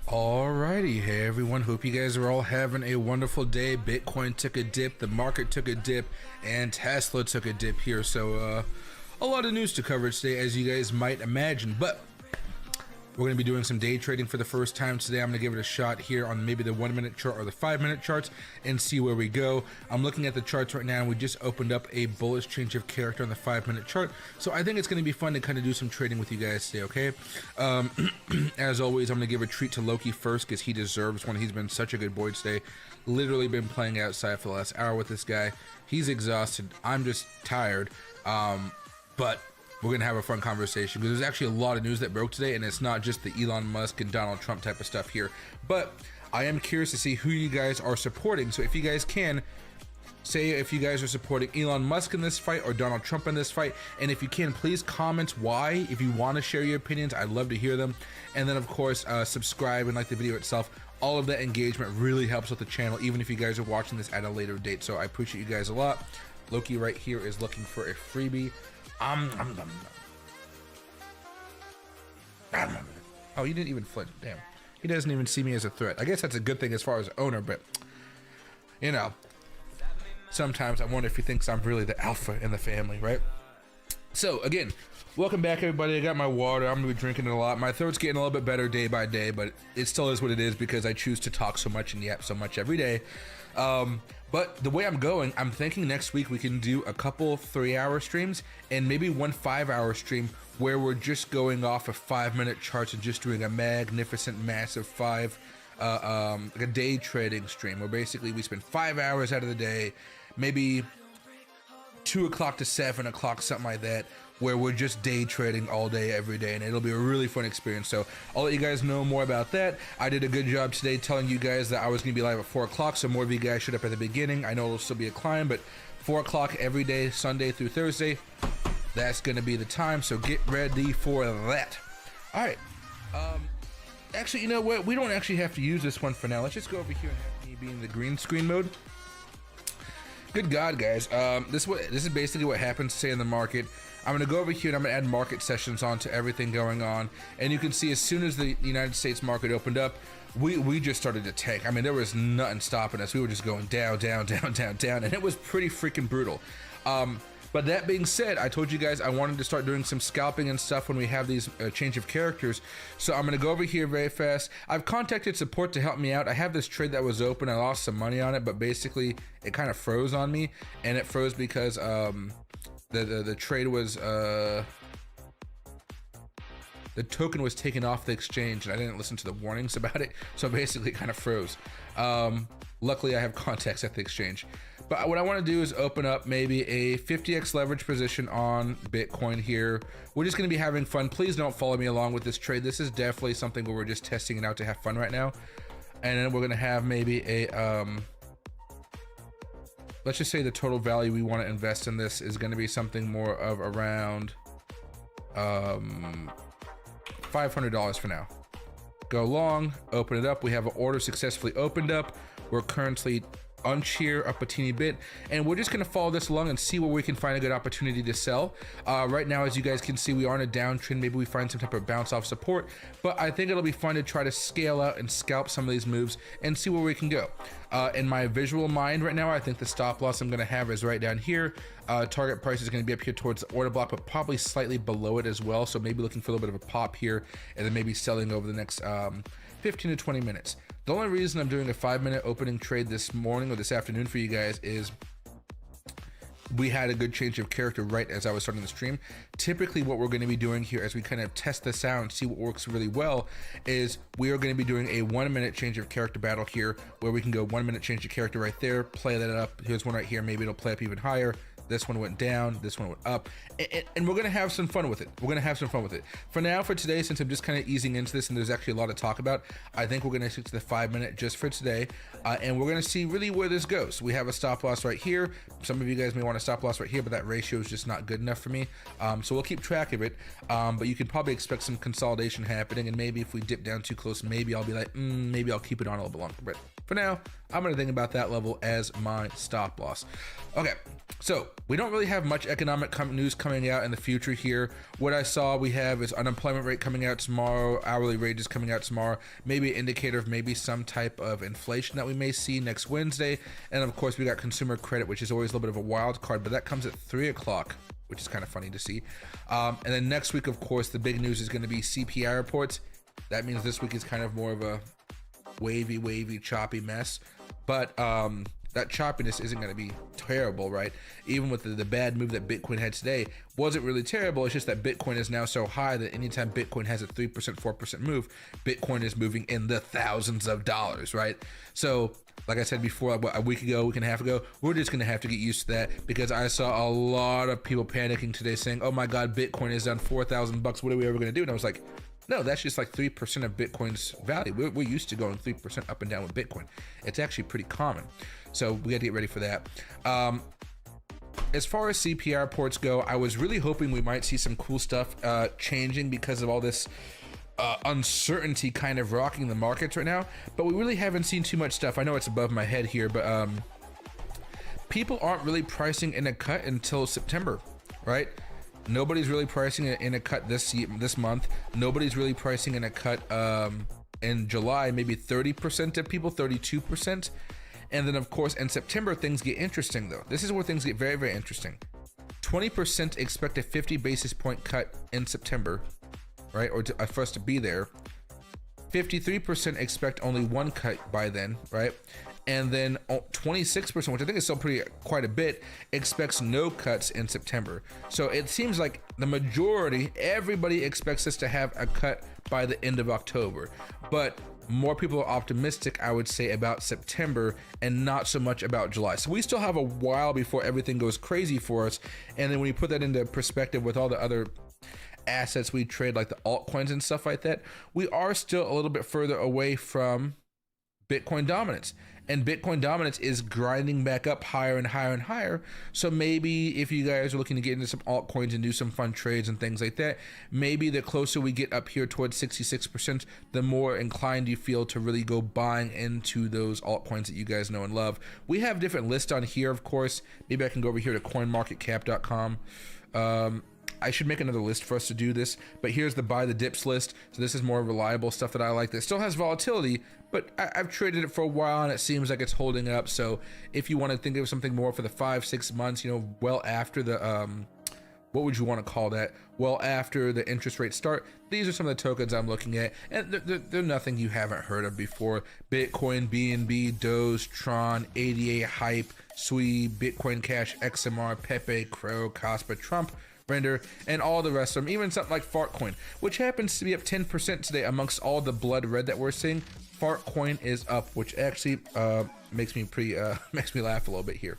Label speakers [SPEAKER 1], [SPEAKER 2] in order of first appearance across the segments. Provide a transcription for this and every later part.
[SPEAKER 1] Alrighty, hey everyone, hope you guys are all having a wonderful day. Bitcoin took a dip, the market took a dip, and Tesla took a dip here. So a lot of news to cover today, as you guys might imagine, but we're going to be doing some day trading for the first time today. I'm going to give it a shot here on maybe the 1 minute chart or the 5 minute charts and see where we go. I'm looking at the charts right now and we just opened up a bullish change of character on the 5 minute chart. So I think it's going to be fun to kind of do some trading with you guys today, okay? As always, I'm going to give a treat to Loki first because he deserves one. He's been such a good boy today. Literally been playing outside for the last hour with this guy. He's exhausted. I'm just tired. But we're going to have a fun conversation because there's actually a lot of news that broke today, and it's not just the Elon Musk and Donald Trump type of stuff here. But I am curious to see who you guys are supporting. So if you guys can, say if you guys are supporting Elon Musk in this fight or Donald Trump in this fight. And if you can, please comment why. If you want to share your opinions, I'd love to hear them. And then, of course, subscribe and like the video itself. All of that engagement really helps with the channel, even if you guys are watching this at a later date. So I appreciate you guys a lot. Loki right here is looking for a freebie. Oh, you didn't even flinch. Damn. He doesn't even see me as a threat. I guess that's a good thing as far as owner, but you know, sometimes I wonder if he thinks I'm really the alpha in the family, right? So again, welcome back everybody. I got my water. I'm gonna be drinking it a lot. My throat's getting a little bit better day by day, but it still is what it is because I choose to talk so much and yap so much every day. But the way I'm going, I'm thinking next week we can do a couple 3-hour streams and maybe one 5-hour stream where we're just going off of 5 minute charts and just doing a magnificent, massive like a day trading stream where basically we spend 5 hours out of the day, maybe 2 o'clock to 7 o'clock, something like that, where we're just day trading all day, every day, and it'll be a really fun experience. So I'll let you guys know more about that. I did a good job today telling you guys that I was gonna be live at 4 o'clock, so more of you guys showed up at the beginning. I know it'll still be a climb, but 4 o'clock every day, Sunday through Thursday, that's gonna be the time, so get ready for that. All right, actually, you know what? We don't actually have to use this one for now. Let's just go over here and have me be in the green screen mode. Good God, guys. This is basically what happens, say, in the market. I'm going to go over here and I'm going to add market sessions onto everything going on. And you can see as soon as the United States market opened up, we just started to tank. I mean, there was nothing stopping us. We were just going down, down, down, down, down. And it was pretty freaking brutal. But that being said, I told you guys I wanted to start doing some scalping and stuff when we have these change of characters. So I'm going to go over here very fast. I've contacted support to help me out. I have this trade that was open. I lost some money on it, but basically it kind of froze on me. And it froze because the trade was... the token was taken off the exchange and I didn't listen to the warnings about it. So basically it kind of froze. Luckily I have contacts at the exchange. But what I want to do is open up maybe a 50x leverage position on Bitcoin here. We're just going to be having fun. Please don't follow me along with this trade. This is definitely something where we're just testing it out to have fun right now. And then we're going to have maybe a, let's just say the total value we want to invest in this is going to be something more of around $500 for now. Go long, open it up. We have an order successfully opened up. We're currently uncheer up a teeny bit, and we're just going to follow this along and see where we can find a good opportunity to sell. Right now, as you guys can see, we are in a downtrend. Maybe we find some type of bounce off support, but I think it'll be fun to try to scale out and scalp some of these moves and see where we can go. In my visual mind right now, I think the stop loss I'm going to have is right down here. Target price is going to be up here towards the order block, but probably slightly below it as well. So maybe looking for a little bit of a pop here and then maybe selling over the next 15 to 20 minutes. The only reason I'm doing a 5 minute opening trade this morning or this afternoon for you guys is we had a good change of character right as I was starting the stream. Typically what we're going to be doing here as we kind of test this out and see what works really well is we are going to be doing a 1 minute change of character battle here where we can go 1 minute change of character right there, play that up. Here's one right here. Maybe it'll play up even higher. This one went down, this one went up, and we're gonna have some fun with it. We're gonna have some fun with it. For now, for today, since I'm just kind of easing into this and there's actually a lot to talk about, I think we're gonna stick to the 5 minute just for today, and we're gonna see really where this goes. We have a stop loss right here. Some of you guys may want a stop loss right here, but that ratio is just not good enough for me. So we'll keep track of it, but you can probably expect some consolidation happening, and maybe if we dip down too close, maybe I'll be like, maybe I'll keep it on a little bit longer. But for now, I'm going to think about that level as my stop loss. Okay, so we don't really have much economic news coming out in the future here. What I saw we have is unemployment rate coming out tomorrow, hourly wages coming out tomorrow, maybe an indicator of maybe some type of inflation that we may see next Wednesday. And of course, we got consumer credit, which is always a little bit of a wild card, but that comes at 3 o'clock, which is kind of funny to see. And then next week, of course, the big news is going to be CPI reports. That means this week is kind of more of a wavy, choppy mess. But that choppiness isn't going to be terrible, right? Even with the bad move that Bitcoin had today, wasn't really terrible. It's just that Bitcoin is now so high that anytime Bitcoin has a 3%, 4% move, Bitcoin is moving in the thousands of dollars, right? So like I said before, a week and a half ago, we're just going to have to get used to that, because I saw a lot of people panicking today saying, oh my God, Bitcoin is down $4,000. What are we ever going to do? And I was like, no, that's just like 3% of Bitcoin's value. We're used to going 3% up and down with Bitcoin. It's actually pretty common. So we got to get ready for that. As far as CPI reports go, I was really hoping we might see some cool stuff changing because of all this uncertainty kind of rocking the markets right now. But we really haven't seen too much stuff. I know it's above my head here, but people aren't really pricing in a cut until September, right? Nobody's really pricing in a cut this month. Nobody's really pricing in a cut in July, maybe 30% of people, 32%. And then of course in September, things get interesting though. This is where things get very, very interesting. 20% expect a 50 basis point cut in September, right? Or for us to be there. 53% expect only one cut by then, right? And then 26%, which I think is still quite a bit, expects no cuts in September. So it seems like the majority, everybody expects us to have a cut by the end of October. But more people are optimistic, I would say, about September and not so much about July. So we still have a while before everything goes crazy for us. And then when you put that into perspective with all the other assets we trade, like the altcoins and stuff like that, we are still a little bit further away from Bitcoin dominance. And Bitcoin dominance is grinding back up higher and higher and higher. So maybe if you guys are looking to get into some altcoins and do some fun trades and things like that, maybe the closer we get up here towards 66%, the more inclined you feel to really go buying into those altcoins that you guys know and love. We have different lists on here, of course. Maybe I can go over here to coinmarketcap.com. I should make another list for us to do this, but here's the buy the dips list. So this is more reliable stuff that I like that still has volatility, but I've traded it for a while and it seems like it's holding up. So if you want to think of something more for the 5-6 months, you know, well after the what would you want to call that? Well after the interest rates start, these are some of the tokens I'm looking at, and they're nothing you haven't heard of before. Bitcoin, BNB, Doge, Tron, ADA, Hype, SWI, Bitcoin Cash, XMR, Pepe, Crow, Caspa, Trump, Render, and all the rest of them. Even something like Fartcoin, which happens to be up 10% today amongst all the blood red that we're seeing. Fartcoin is up, which actually makes me laugh a little bit here.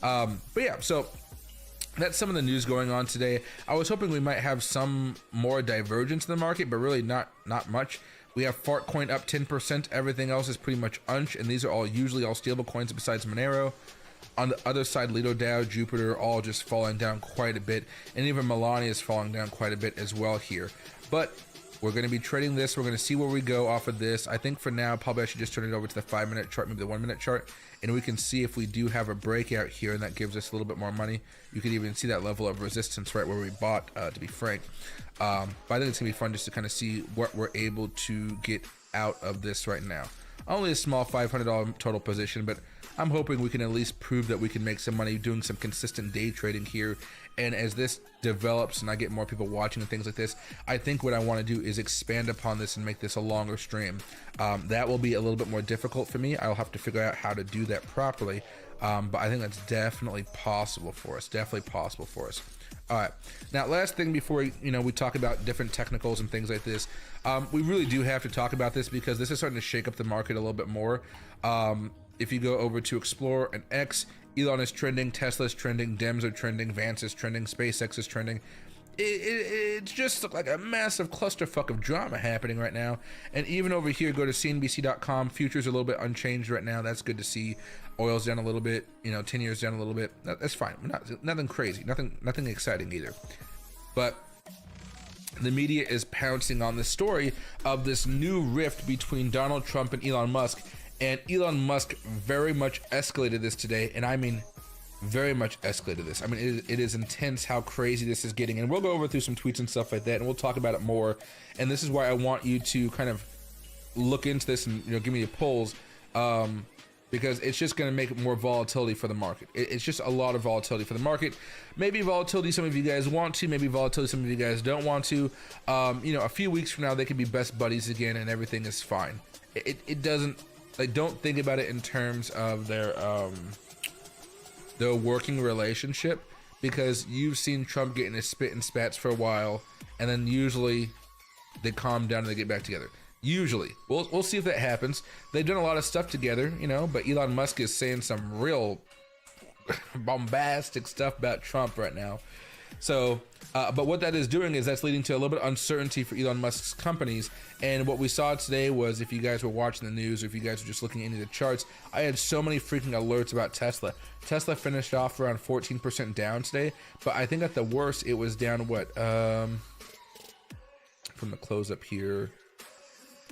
[SPEAKER 1] But yeah, so that's some of the news going on today. I was hoping we might have some more divergence in the market, but really not much. We have Fartcoin up 10%. Everything else is pretty much unch, and these are usually all stable coins besides Monero. On the other side, Lido DAO, Jupiter, all just falling down quite a bit, and even Milani is falling down quite a bit as well here. But we're going to be trading this. We're going to see where we go off of this. I think for now, probably I should just turn it over to the 5-minute chart, maybe the 1-minute chart, and we can see if we do have a breakout here, and that gives us a little bit more money. You can even see that level of resistance right where we bought, to be frank. But I think it's going to be fun just to kind of see what we're able to get out of this right now. Only a small $500 total position, but I'm hoping we can at least prove that we can make some money doing some consistent day trading here. And as this develops and I get more people watching and things like this, I think what I want to do is expand upon this and make this a longer stream. That will be a little bit more difficult for me. I'll have to figure out how to do that properly. But I think that's definitely possible for us. All right, now last thing before we talk about different technicals and things like this, we really do have to talk about this because this is starting to shake up the market a little bit more. If you go over to Explore and X, Elon is trending, Tesla is trending, Dems are trending, Vance is trending, SpaceX is trending. It's just like a massive clusterfuck of drama happening right now. And even over here, go to CNBC.com. Futures are a little bit unchanged right now. That's good to see. Oil's down a little bit. 10 years down a little bit. That's fine. Nothing crazy. Nothing exciting either. But the media is pouncing on the story of this new rift between Donald Trump and Elon Musk. And Elon Musk very much escalated this today, and I mean very much escalated this. I mean, it is intense how crazy this is getting, and we'll go over through some tweets and stuff like that, and we'll talk about it more. And this is why I want you to kind of look into this and, you know, give me your polls, because it's just going to make more volatility for the market. It's just a lot of volatility for the market. Maybe volatility some of you guys want to, maybe volatility some of you guys don't want to. You know, a few weeks from now they could be best buddies again, and everything is fine. It doesn't, like, don't think about it in terms of their working relationship, because you've seen Trump getting his spit and spats for a while, and then usually they calm down and they get back together. Usually. We'll see if that happens. They've done a lot of stuff together, you know, but Elon Musk is saying some real bombastic stuff about Trump right now. So, but what that is doing is that's leading to a little bit of uncertainty for Elon Musk's companies. And what we saw today was, if you guys were watching the news, or if you guys were just looking into the charts, I had so many freaking alerts about Tesla. Tesla finished off around 14% down today, but I think at the worst it was down what, from the close up here.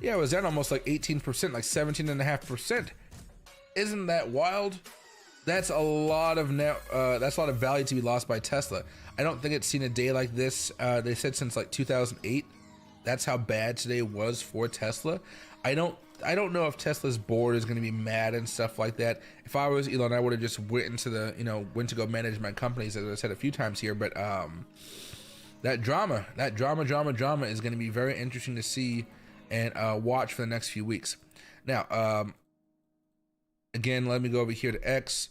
[SPEAKER 1] Yeah, it was down almost like 18%, like 17.5%. Isn't that wild? That's a lot of that's a lot of value to be lost by Tesla. I don't think it's seen a day like this. They said since like 2008. That's how bad today was for Tesla. I don't know if Tesla's board is going to be mad and stuff like that. If I was Elon, I would have just went into the, you know, went to go manage my companies, as I said a few times here. But that drama is going to be very interesting to see and watch for the next few weeks. Now, again, let me go over here to X.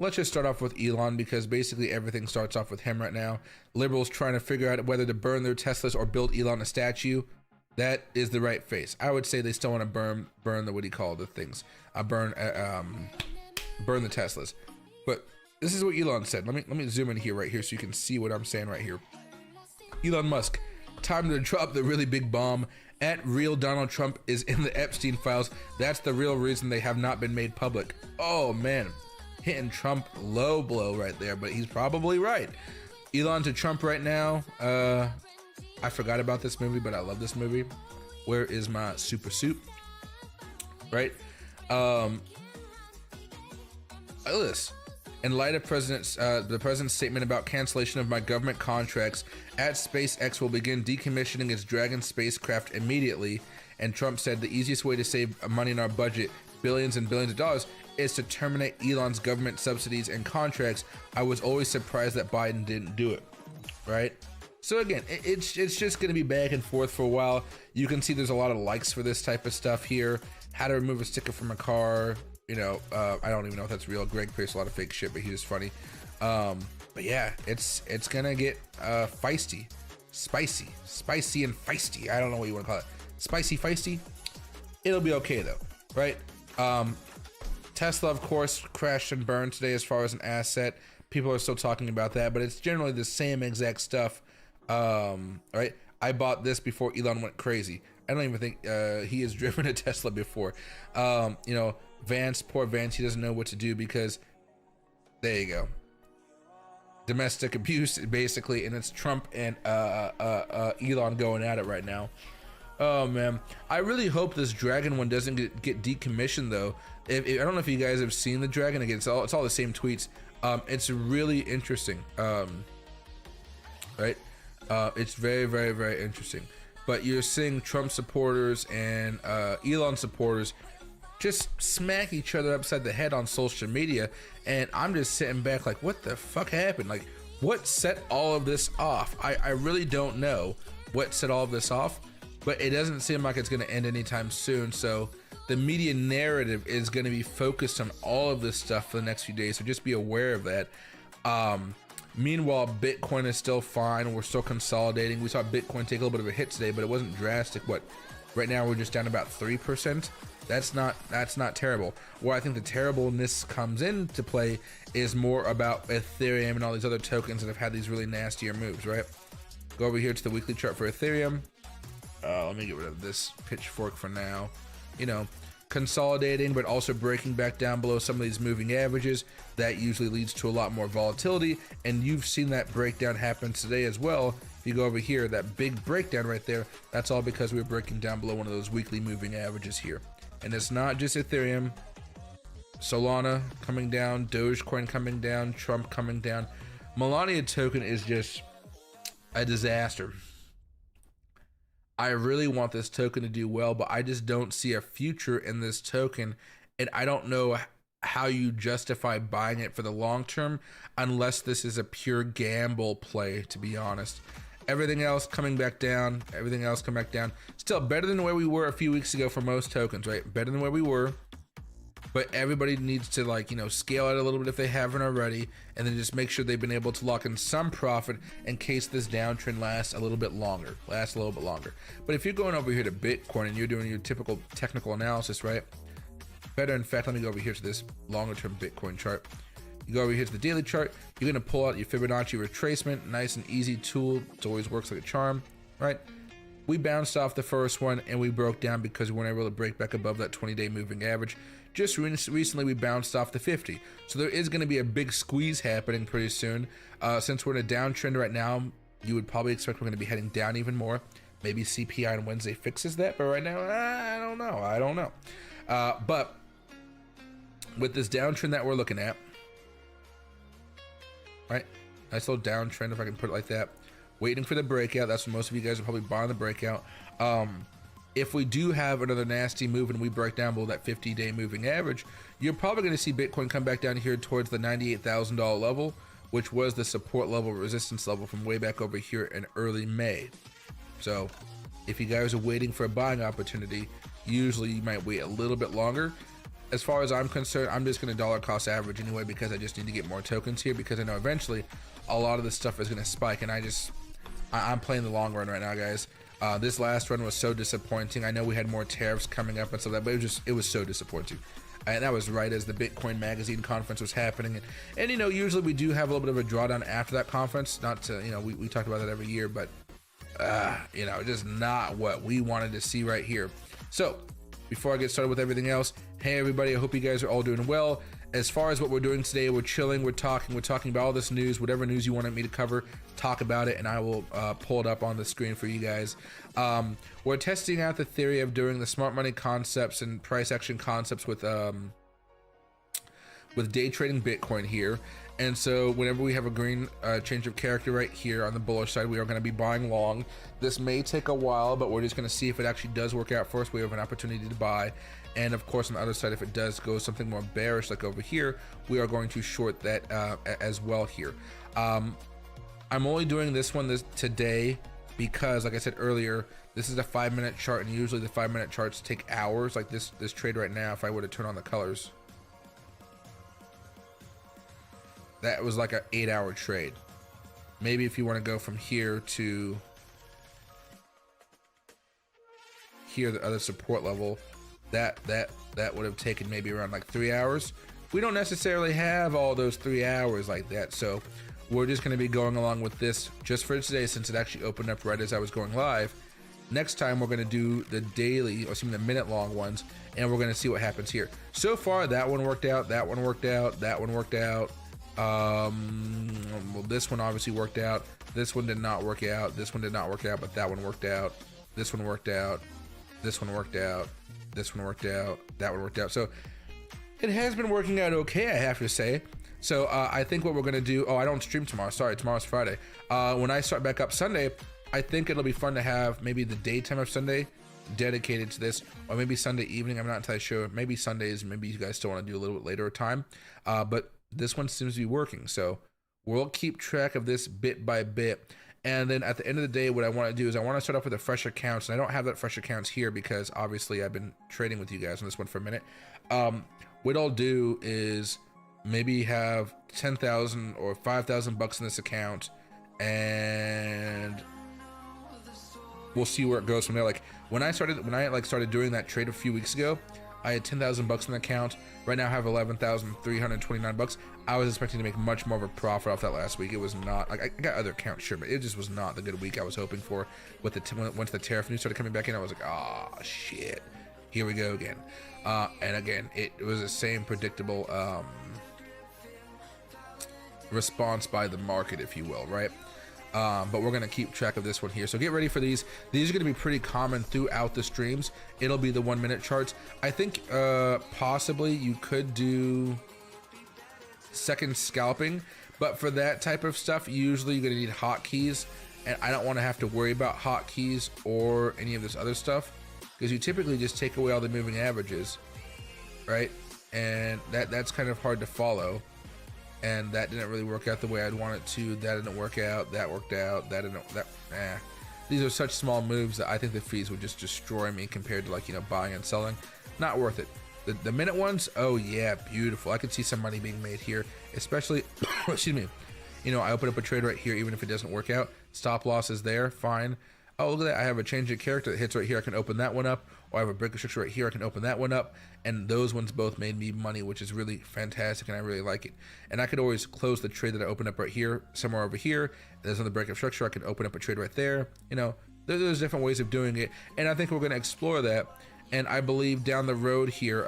[SPEAKER 1] Let's just start off with Elon, because basically everything starts off with him right now. Liberals trying to figure out whether to burn their Teslas or build Elon a statue. That is the right face. I would say they still want to burn the, what do you call the things? Burn the Teslas. But this is what Elon said. Let me zoom in here, right here, so you can see what I'm saying right here. Elon Musk, time to drop the really big bomb. At real Donald Trump is in the Epstein files. That's the real reason they have not been made public. Oh man, hitting Trump low blow right there, but he's probably right. Elon to Trump right now. I forgot about this movie, but I love this movie. Where is my super soup? Right? Look at this. In light of the president's statement about cancellation of my government contracts, at SpaceX will begin decommissioning its Dragon spacecraft immediately. And Trump said the easiest way to save money in our budget, billions and billions of dollars, is to terminate Elon's government subsidies and contracts. I was always surprised that Biden didn't do it. Right? So again, it's just going to be back and forth for a while. You can see there's a lot of likes for this type of stuff here. How to remove a sticker from a car. You know, I don't even know if that's real. Greg creates a lot of fake shit, but he's just funny. But yeah, it's gonna get feisty, spicy and feisty. I don't know what you want to call it. Spicy, feisty. It'll be okay though, right? Tesla, of course, crashed and burned today as far as an asset. People are still talking about that, but it's generally the same exact stuff. Right? I bought this before Elon went crazy. I don't even think he has driven a Tesla before. You know, Vance, poor Vance, he doesn't know what to do, because there you go. Domestic abuse, basically, and it's Trump and Elon going at it right now. Oh man, I really hope this Dragon one doesn't get decommissioned though. I don't know if you guys have seen the Dragon. Again, it's all the same tweets. It's really interesting. Right? It's very, very, very interesting. But you're seeing Trump supporters and Elon supporters just smack each other upside the head on social media, and I'm just sitting back like, what the fuck happened? Like, what set all of this off? I really don't know what set all of this off, but it doesn't seem like it's going to end anytime soon. So the media narrative is going to be focused on all of this stuff for the next few days, so just be aware of that. Meanwhile, Bitcoin is still fine. We're still consolidating. We saw Bitcoin take a little bit of a hit today, but it wasn't drastic. What, right now we're just down about 3%. That's not terrible. Where I think the terribleness comes into play is more about Ethereum and all these other tokens that have had these really nastier moves, right? Go over here to the weekly chart for Ethereum. Let me get rid of this pitchfork for now. You know, consolidating, but also breaking back down below some of these moving averages. That usually leads to a lot more volatility, and you've seen that breakdown happen today as well. If you go over here, that big breakdown right there, that's all because we're breaking down below one of those weekly moving averages here. And it's not just Ethereum. Solana coming down, Dogecoin coming down, Trump coming down. Melania token is just a disaster. I really want this token to do well, but I just don't see a future in this token, and I don't know how you justify buying it for the long term unless this is a pure gamble play, to be honest. Everything else coming back down, everything else coming back down. Still better than where we were a few weeks ago for most tokens, right? Better than where we were. But everybody needs to, like, you know, scale it a little bit if they haven't already, and then just make sure they've been able to lock in some profit in case this downtrend lasts a little bit longer. But if you're going over here to Bitcoin and you're doing your typical technical analysis, right? Better, in fact, let me go over here to this longer term Bitcoin chart. You go over here to the daily chart, you're gonna pull out your Fibonacci retracement, nice and easy tool. It always works like a charm, right? We bounced off the first one and we broke down because we weren't able to break back above that 20-day moving average. Just recently we bounced off the 50. So there is going to be a big squeeze happening pretty soon. Since we're in a downtrend right now, you would probably expect we're going to be heading down even more. Maybe CPI on Wednesday fixes that, but right now, I don't know. But with this downtrend that we're looking at, right? Nice little downtrend, if I can put it like that. Waiting for the breakout. That's what most of you guys are probably buying the breakout. If we do have another nasty move and we break down below that 50-day moving average, you're probably going to see Bitcoin come back down here towards the $98,000 level, which was the support level, resistance level from way back over here in early May. So if you guys are waiting for a buying opportunity, usually you might wait a little bit longer. As far as I'm concerned, I'm just going to dollar cost average anyway, because I just need to get more tokens here, because I know eventually a lot of this stuff is going to spike, and I'm playing the long run right now, guys. This last run was so disappointing. I know we had more tariffs coming up and stuff like that, but it was so disappointing. And that was right as the Bitcoin Magazine conference was happening. And you know, usually we do have a little bit of a drawdown after that conference. Not to, you know, we talked about that every year, but you know, just not what we wanted to see right here. So before I get started with everything else, hey everybody, I hope you guys are all doing well. As far as what we're doing today, we're chilling, we're talking about all this news, whatever news you wanted me to cover, talk about it, and I will pull it up on the screen for you guys. We're testing out the theory of doing the smart money concepts and price action concepts with day trading Bitcoin here. And so whenever we have a green change of character right here on the bullish side, we are going to be buying long. This may take a while, but we're just going to see if it actually does work out for us. We have an opportunity to buy. And of course, on the other side, if it does go something more bearish like over here, we are going to short that as well here. I'm only doing this one today because, like I said earlier, this is a 5-minute chart, and usually the 5-minute charts take hours. Like this trade right now, if I were to turn on the colors, that was like an 8-hour trade. Maybe if you want to go from here to here, the other support level, that would have taken maybe around like 3 hours. We don't necessarily have all those 3 hours like that, so we're just going to be going along with this just for today, since it actually opened up right as I was going live. Next time we're going to do the daily, or the minute long ones, and we're going to see what happens here. So far that one worked out, that one worked out, that one worked out. Well, this one obviously worked out, this one did not work out, this one did not work out, but that one worked out, this one worked out, this one worked out, this one worked out, that one worked out. So it has been working out okay, I have to say. So I think what we're gonna do, I don't stream tomorrow, sorry, tomorrow's Friday. When I start back up Sunday, I think it'll be fun to have maybe the daytime of Sunday dedicated to this, or maybe Sunday evening, I'm not entirely sure. Maybe Sundays, maybe you guys still want to do a little bit later time, but this one seems to be working. So we'll keep track of this bit by bit. And then at the end of the day, what I want to do is I want to start off with the fresh accounts, and I don't have that fresh accounts here because obviously I've been trading with you guys on this one for a minute. What I'll do is maybe have 10,000 or 5,000 bucks in this account, and we'll see where it goes from there. Like when I started doing that trade a few weeks ago, I had 10,000 bucks in the account. Right now I have 11,329 bucks. I was expecting to make much more of a profit off that last week. It was not, like, I got other accounts, sure, but it just was not the good week I was hoping for. With once the tariff news started coming back in, I was like, oh shit, here we go again. And again, it was the same predictable response by the market, if you will, right? But we're gonna keep track of this one here. So get ready for these. These are gonna be pretty common throughout the streams. It'll be the 1 minute charts. I think possibly you could do second scalping, but for that type of stuff, usually you're gonna need hotkeys, and I don't want to have to worry about hotkeys or any of this other stuff, because you typically just take away all the moving averages, right? And that's kind of hard to follow. And that didn't really work out the way I'd want it to. That didn't work out. That worked out. These are such small moves that I think the fees would just destroy me compared to, like, you know, buying and selling. Not worth it. The minute ones, oh yeah, beautiful. I could see some money being made here, especially, excuse me, you know, I open up a trade right here, even if it doesn't work out. Stop loss is there, fine. Oh, look at that, I have a change of character that hits right here. I can open that one up, or I have a break restriction right here. I can open that one up, and those ones both made me money, which is really fantastic, and I really like it. And I could always close the trade that I opened up right here, somewhere over here. There's another break of structure. I can open up a trade right there. You know, there's different ways of doing it, and I think we're going to explore that. And I believe down the road here,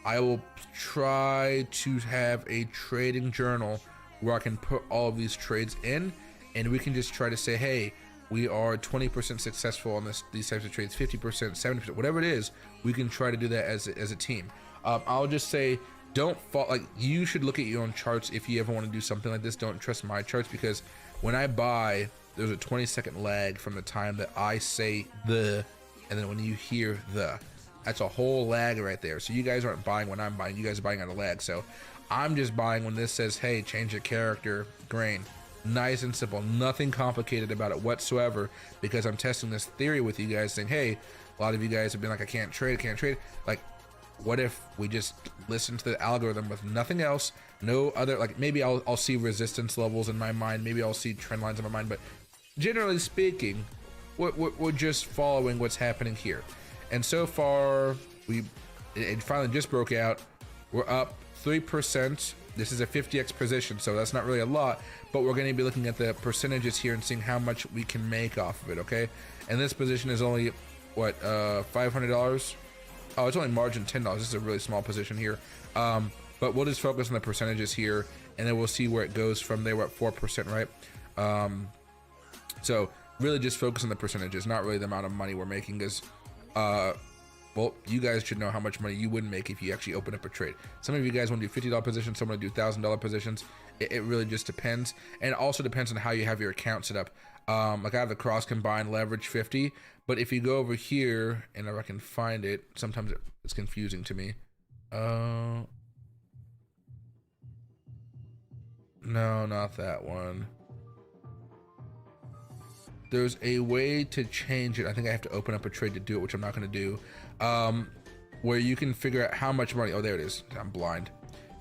[SPEAKER 1] I will try to have a trading journal where I can put all of these trades in, and we can just try to say, hey, we are 20% successful on these types of trades, 50%, 70%, whatever it is. We can try to do that as a team. I'll just say, don't fall, like, you should look at your own charts if you ever want to do something like this. Don't trust my charts, because when I buy, there's a 20-second lag from the time that I say the, and then when you hear the, that's a whole lag right there. So you guys aren't buying when I'm buying, you guys are buying on a lag. So I'm just buying when this says, hey, change your character, grain. Nice and simple, nothing complicated about it whatsoever, because I'm testing this theory with you guys, saying, hey, a lot of you guys have been like, I can't trade. Like, what if we just listen to the algorithm with nothing else, no other, like, maybe I'll see resistance levels in my mind, maybe I'll see trend lines in my mind, but generally speaking, we're just following what's happening here. And so far, it finally just broke out. We're up 3%. This is a 50x position, so that's not really a lot, but we're going to be looking at the percentages here and seeing how much we can make off of it, okay? And this position is only, what, $500? Oh, it's only margin $10. This is a really small position here. But we'll just focus on the percentages here, and then we'll see where it goes from there. We're at 4%, right? So really just focus on the percentages, not really the amount of money we're making, because well, you guys should know how much money you wouldn't make if you actually open up a trade. Some of you guys want to do $50 positions, some want to do $1,000 positions. It really just depends, and it also depends on how you have your account set up. Like I have the cross combined leverage 50, but if you go over here, and if I can find it, sometimes it's confusing to me. No, not that one. There's a way to change it. I think I have to open up a trade to do it, which I'm not going to do. Where you can figure out how much money. Oh, there it is. I'm blind.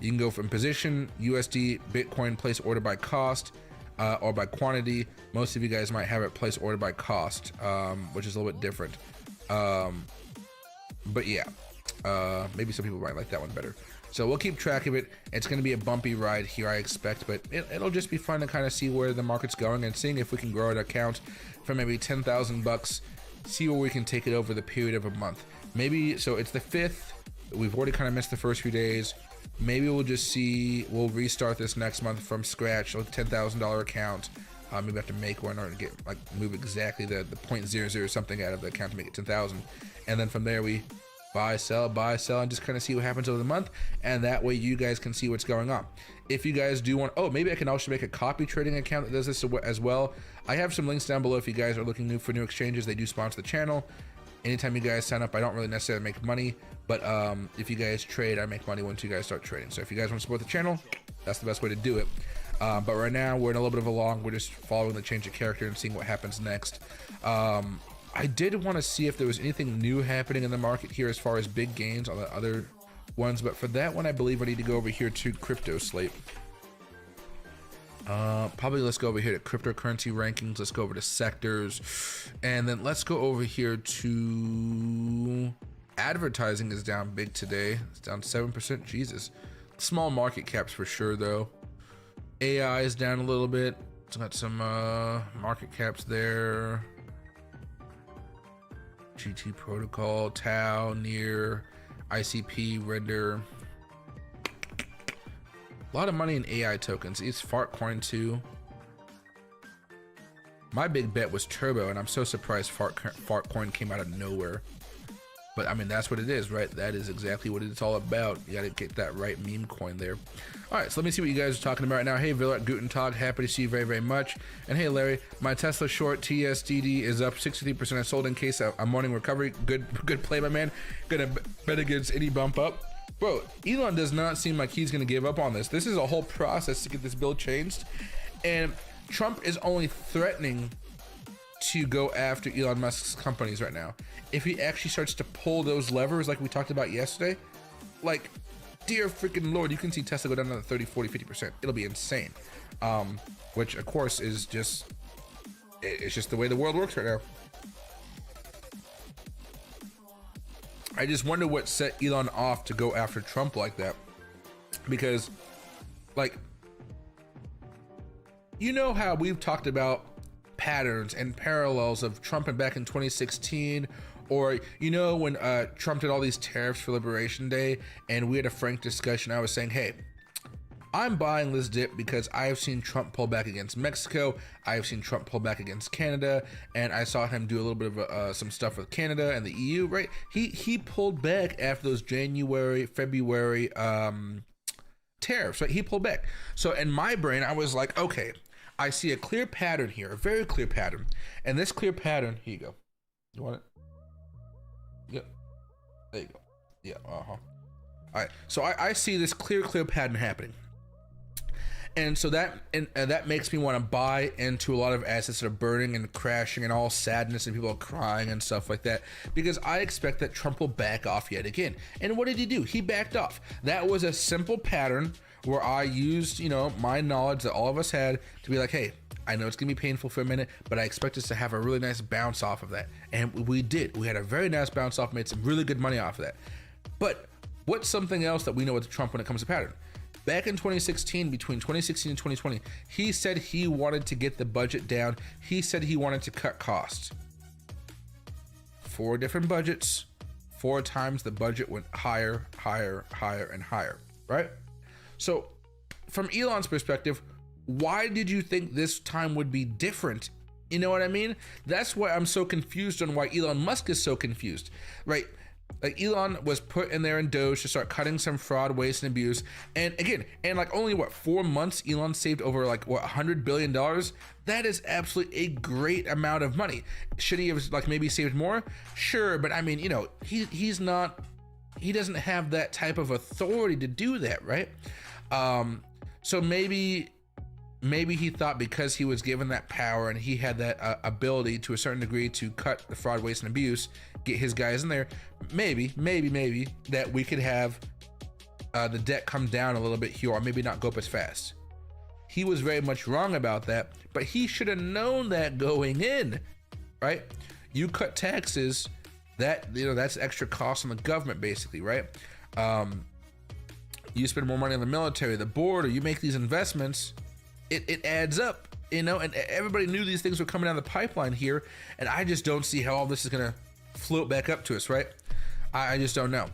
[SPEAKER 1] You can go from position, USD, Bitcoin, place order by cost, or by quantity. Most of you guys might have it place order by cost, which is a little bit different. But yeah, maybe some people might like that one better. So we'll keep track of it. It's going to be a bumpy ride here, I expect, but it'll just be fun to kind of see where the market's going and seeing if we can grow an account from maybe 10,000 bucks, see where we can take it over the period of a month. Maybe, so it's the 5th. We've already kind of missed the first few days. Maybe we'll just see, we'll restart this next month from scratch with a $10,000 account. Maybe I have to make one or get, like, move exactly the 0.00 something out of the account to make it 10,000. And then from there we buy, sell, and just kind of see what happens over the month, and that way you guys can see what's going on. If you guys do want, oh, maybe I can also make a copy trading account that does this as well. I have some links down below if you guys are looking for new exchanges. They do sponsor the channel. Anytime you guys sign up, I don't really necessarily make money, but if you guys trade, I make money once you guys start trading. So if you guys want to support the channel, that's the best way to do it. But right now we're in a little bit of a long, we're just following the change of character and seeing what happens next. I did want to see if there was anything new happening in the market here as far as big gains on the other ones, but for that one I believe I need to go over here to crypto slate. Probably let's go over here to cryptocurrency rankings, let's go over to sectors, and then let's go over here to advertising. Is down big today, it's down 7%. Jesus, small market caps for sure though. AI is down a little bit, it's got some market caps there. GT protocol, Tau, Near, ICP, Render. A lot of money in AI tokens. It's Fartcoin too. My big bet was Turbo, and I'm so surprised Fartcoin came out of nowhere. But I mean, that's what it is, right? That is exactly what it's all about. You gotta get that right meme coin there. All right, so let me see what you guys are talking about right now. Hey, Villa, Guten Tag, happy to see you very, very much. And hey, Larry, my Tesla short TSDD is up 63%. I sold in case I'm morning recovery. Good play, my man. Gonna bet against any bump up. Bro, Elon does not seem like he's gonna give up on this. This is a whole process to get this bill changed. And Trump is only threatening to go after Elon Musk's companies right now. If he actually starts to pull those levers like we talked about yesterday, like, dear freaking Lord, you can see Tesla go down to 30, 40, 50%. It'll be insane. Which of course is just, it's just the way the world works right now. I just wonder what set Elon off to go after Trump like that. Because, like, you know how we've talked about patterns and parallels of Trump and back in 2016, or you know when Trump did all these tariffs for Liberation Day and we had a frank discussion. I was saying, hey, I'm buying this dip because I've seen Trump pull back against Mexico, I've seen Trump pull back against Canada, and I saw him do a little bit of some stuff with Canada and the EU, right? He pulled back after those January, February tariffs, right? He pulled back. So in my brain, I was like, okay, I see a clear pattern here, a very clear pattern. And this clear pattern, here you go. You want it? Yep. There you go. Yeah, All right, so I see this clear pattern happening. And so that makes me want to buy into a lot of assets that are burning and crashing and all sadness and people are crying and stuff like that, because I expect that Trump will back off yet again. And what did he do? He backed off. That was a simple pattern where I used, you know, my knowledge that all of us had to be like, hey, I know it's gonna be painful for a minute, but I expect us to have a really nice bounce off of that. And we did. We had a very nice bounce off, made some really good money off of that. But what's something else that we know with Trump when it comes to pattern? Back in 2016, between 2016 and 2020, he said he wanted to get the budget down. He said he wanted to cut costs. 4 different budgets, 4 times the budget went higher, higher, higher, and higher, right? So from Elon's perspective, why did you think this time would be different? You know what I mean? That's why I'm so confused on why Elon Musk is so confused, right? Like, Elon was put in there in Doge to start cutting some fraud, waste, and abuse. And again, and like only what, 4 months, Elon saved over like what, $100 billion? That is absolutely a great amount of money. Should he have like maybe saved more? Sure, but I mean, you know, he doesn't have that type of authority to do that, right? So maybe he thought because he was given that power and he had that ability to a certain degree to cut the fraud, waste, and abuse, get his guys in there, maybe that we could have the debt come down a little bit here, or maybe not go up as fast. He was very much wrong about that, but he should have known that going in, right? You cut taxes, that, you know, that's extra cost on the government basically, right? You spend more money on the military, the border, you make these investments, it adds up, you know, and everybody knew these things were coming down the pipeline here, and I just don't see how all this is gonna float back up to us, right? I just don't know.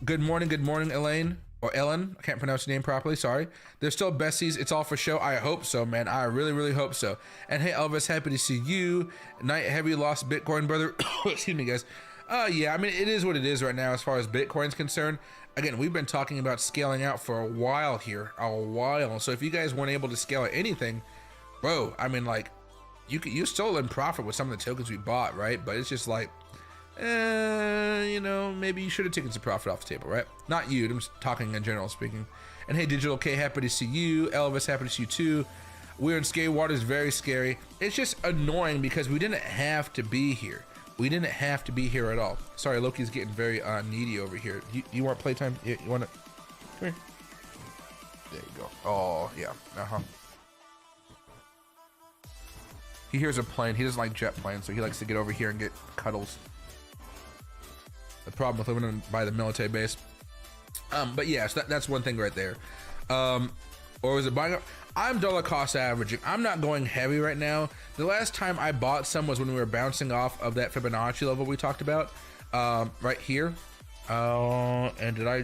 [SPEAKER 1] Good morning, Elaine, or Ellen, I can't pronounce your name properly, sorry. They're still besties, it's all for show. I hope so, man, I really hope so. And hey, Elvis, happy to see you. Night Heavy lost Bitcoin, brother. Excuse me, guys. Yeah, I mean, it is what it is right now as far as Bitcoin's concerned. Again, we've been talking about scaling out for a while here, So if you guys weren't able to scale at anything, bro, I mean, like, you still in profit with some of the tokens we bought, right? But it's just like, you know, maybe you should have taken some profit off the table, right? Not you, I'm just talking in general speaking. And hey, Digital K, happy to see you. Elvis, happy to see you too. We're in scary waters, very scary. It's just annoying because we didn't have to be here. We didn't have to be here at all. Sorry, Loki's getting very needy over here. You want playtime? You want it? Come here. There you go. Oh, yeah. He hears a plane. He doesn't like jet planes, so he likes to get over here and get cuddles. The problem with living by the military base. But yeah, so that's one thing right there. Or was it buying up? I'm dollar cost averaging. I'm not going heavy right now. The last time I bought some was when we were bouncing off of that Fibonacci level we talked about, right here. And did I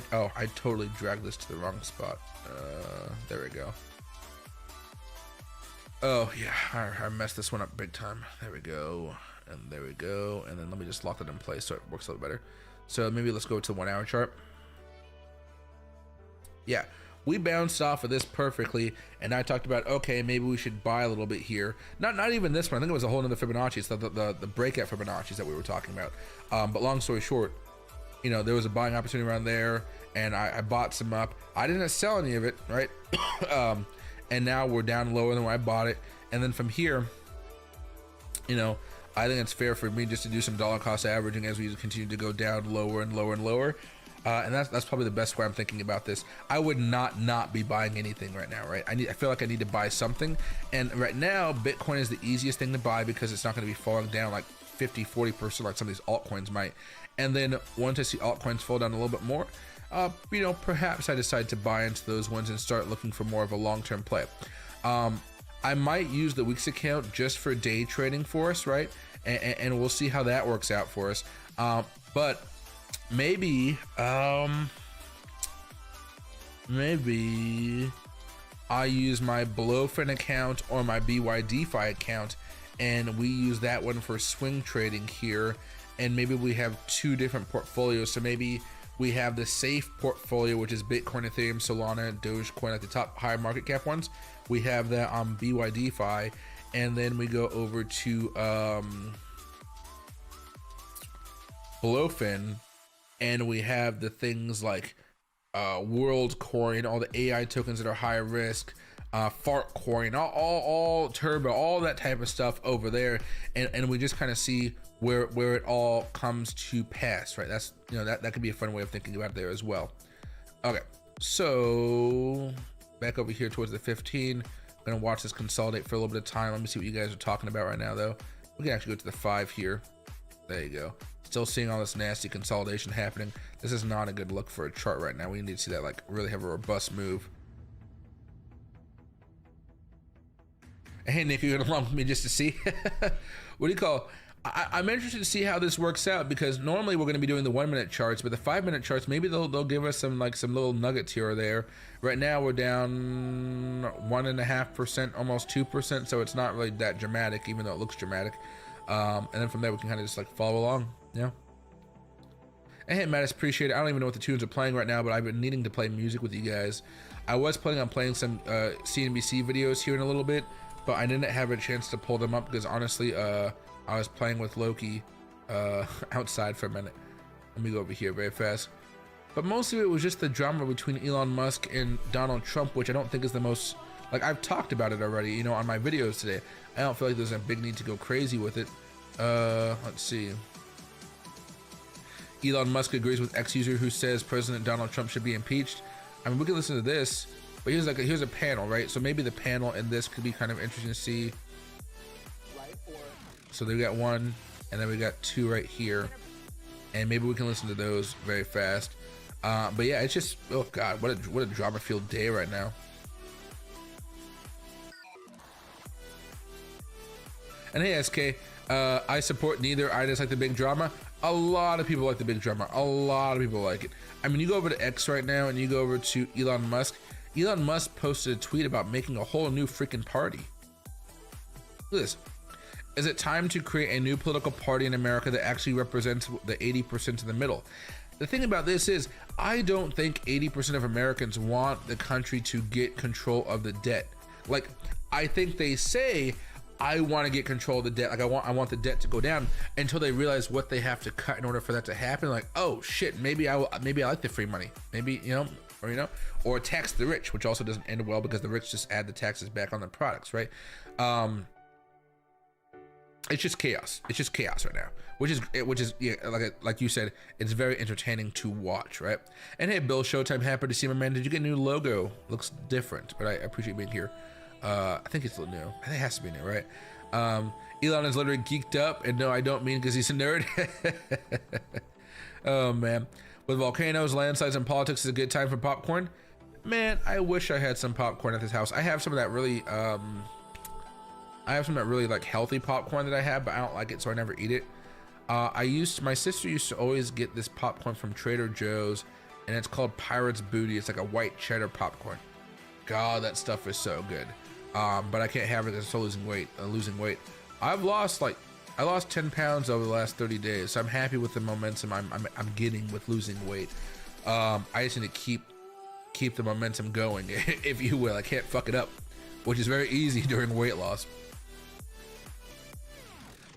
[SPEAKER 1] totally dragged this to the wrong spot. There we go. Oh yeah, I messed this one up big time. There we go, and there we go, and then let me just lock that in place so it works a little better. So maybe let's go to the 1 hour chart. Yeah, we bounced off of this perfectly, and I talked about, okay, maybe we should buy a little bit here. Not even this one. I think it was a whole nother Fibonacci. It's the breakout Fibonacci's that we were talking about. But long story short, you know, there was a buying opportunity around there, and I bought some up. I didn't sell any of it, right? And now we're down lower than where I bought it. And then from here, you know, I think it's fair for me just to do some dollar cost averaging as we continue to go down lower and lower and lower. And that's probably the best way I'm thinking about this. I would not be buying anything right now, right? I feel like I need to buy something. And right now, Bitcoin is the easiest thing to buy because it's not going to be falling down like 50-40% like some of these altcoins might. And then once I see altcoins fall down a little bit more, you know, perhaps I decide to buy into those ones and start looking for more of a long-term play. I might use the weeks account just for day trading for us, right? And we'll see how that works out for us. But maybe I use my Blowfin account or my BYDFi account, and we use that one for swing trading here. And maybe we have two different portfolios. So maybe we have the safe portfolio, which is Bitcoin, Ethereum, Solana, Dogecoin at the top higher market cap ones. We have that on BYDFi, and then we go over to Blowfin, and we have the things like WorldCoin, all the AI tokens that are high risk, FartCoin, all Turbo, all that type of stuff over there, and we just kind of see where it all comes to pass, right? That's, you know, that could be a fun way of thinking about it there as well. Okay, so back over here towards the 15. I'm gonna watch this consolidate for a little bit of time. Let me see what you guys are talking about right now, though. We can actually go to the 5 here. There you go. Still seeing all this nasty consolidation happening. This is not a good look for a chart right now. We need to see that like really have a robust move. Hey Nick, you're gonna along with me just to see. What do you call? I'm interested to see how this works out, because normally we're going to be doing the 1 minute charts, but the 5 minute charts, maybe they'll give us some little nuggets here or there. Right now we're down 1.5%, almost 2%, so it's not really that dramatic, even though it looks dramatic. And then from there we can kind of just like follow along, you know. And hey Mattis, appreciate it. I don't even know what the tunes are playing right now, but I've been needing to play music with you guys. I was planning on playing some CNBC videos here in a little bit, but I didn't have a chance to pull them up because honestly, I was playing with Loki outside for a minute. Let me go over here very fast. But most of it was just the drama between Elon Musk and Donald Trump, which I don't think is the most, like, I've talked about it already, you know, on my videos today. I don't feel like there's a big need to go crazy with it. Let's see. Elon Musk agrees with ex-user who says President Donald Trump should be impeached. I mean, we can listen to this, but here's a panel, right? So maybe the panel in this could be kind of interesting to see. So they got 1, and then we got 2 right here, and maybe we can listen to those very fast. But yeah, it's just, oh god, what a drama-filled day right now. And hey SK, I support neither. I just like the big drama. A lot of people like the big drama. A lot of people like it. I mean, you go over to X right now, and you go over to Elon Musk. Elon Musk posted a tweet about making a whole new freaking party. Look at this. Is it time to create a new political party in America that actually represents the 80% in the middle? The thing about this is, I don't think 80% of Americans want the country to get control of the debt. Like, I think they say, I want to get control of the debt. Like, I want the debt to go down, until they realize what they have to cut in order for that to happen. Like, oh shit, maybe I like the free money. Maybe, you know, or tax the rich, which also doesn't end well because the rich just add the taxes back on the products, right? It's just chaos. It's just chaos right now, which is yeah, like you said, it's very entertaining to watch, right? And hey, Bill Showtime, happy to see my man. Did you get a new logo? Looks different, but I appreciate being here. I think it's new. I think it has to be new, right? Elon is literally geeked up, and no, I don't mean because he's a nerd. Oh man, with volcanoes, landslides, and politics is a good time for popcorn. Man, I wish I had some popcorn at this house. I have some of that really like healthy popcorn that I have, but I don't like it, so I never eat it. My sister used to always get this popcorn from Trader Joe's, and it's called Pirate's Booty. It's like a white cheddar popcorn. God, that stuff is so good. But I can't have it because I'm still losing weight. I lost 10 pounds over the last 30 days, so I'm happy with the momentum I'm getting with losing weight. I just need to keep the momentum going, if you will. I can't fuck it up, which is very easy during weight loss.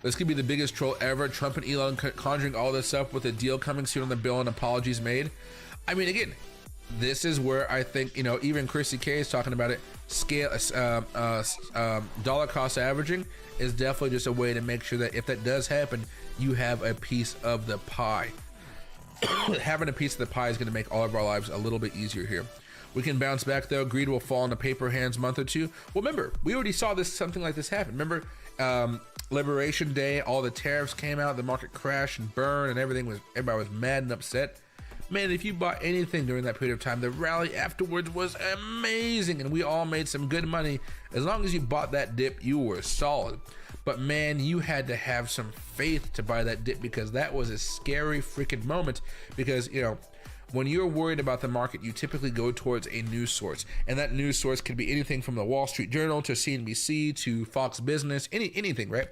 [SPEAKER 1] This could be the biggest troll ever. Trump and Elon conjuring all this up with a deal coming soon on the bill and apologies made. I mean, again, this is where I think, even Chrissy K is talking about it. Dollar cost averaging is definitely just a way to make sure that if that does happen, you have a piece of the pie. Having a piece of the pie is going to make all of our lives a little bit easier here. We can bounce back though. Greed will fall into paper hands month or two. Well, remember, we already saw something like this happen. Remember, Liberation Day, all the tariffs came out, the market crashed and burned, and everybody was mad and upset. Man, if you bought anything during that period of time, the rally afterwards was amazing, and we all made some good money. As long as you bought that dip, you were solid. But man, you had to have some faith to buy that dip, because that was a scary freaking moment. Because, when you're worried about the market, you typically go towards a news source, and that news source could be anything from the Wall Street Journal to CNBC to Fox Business, anything, right?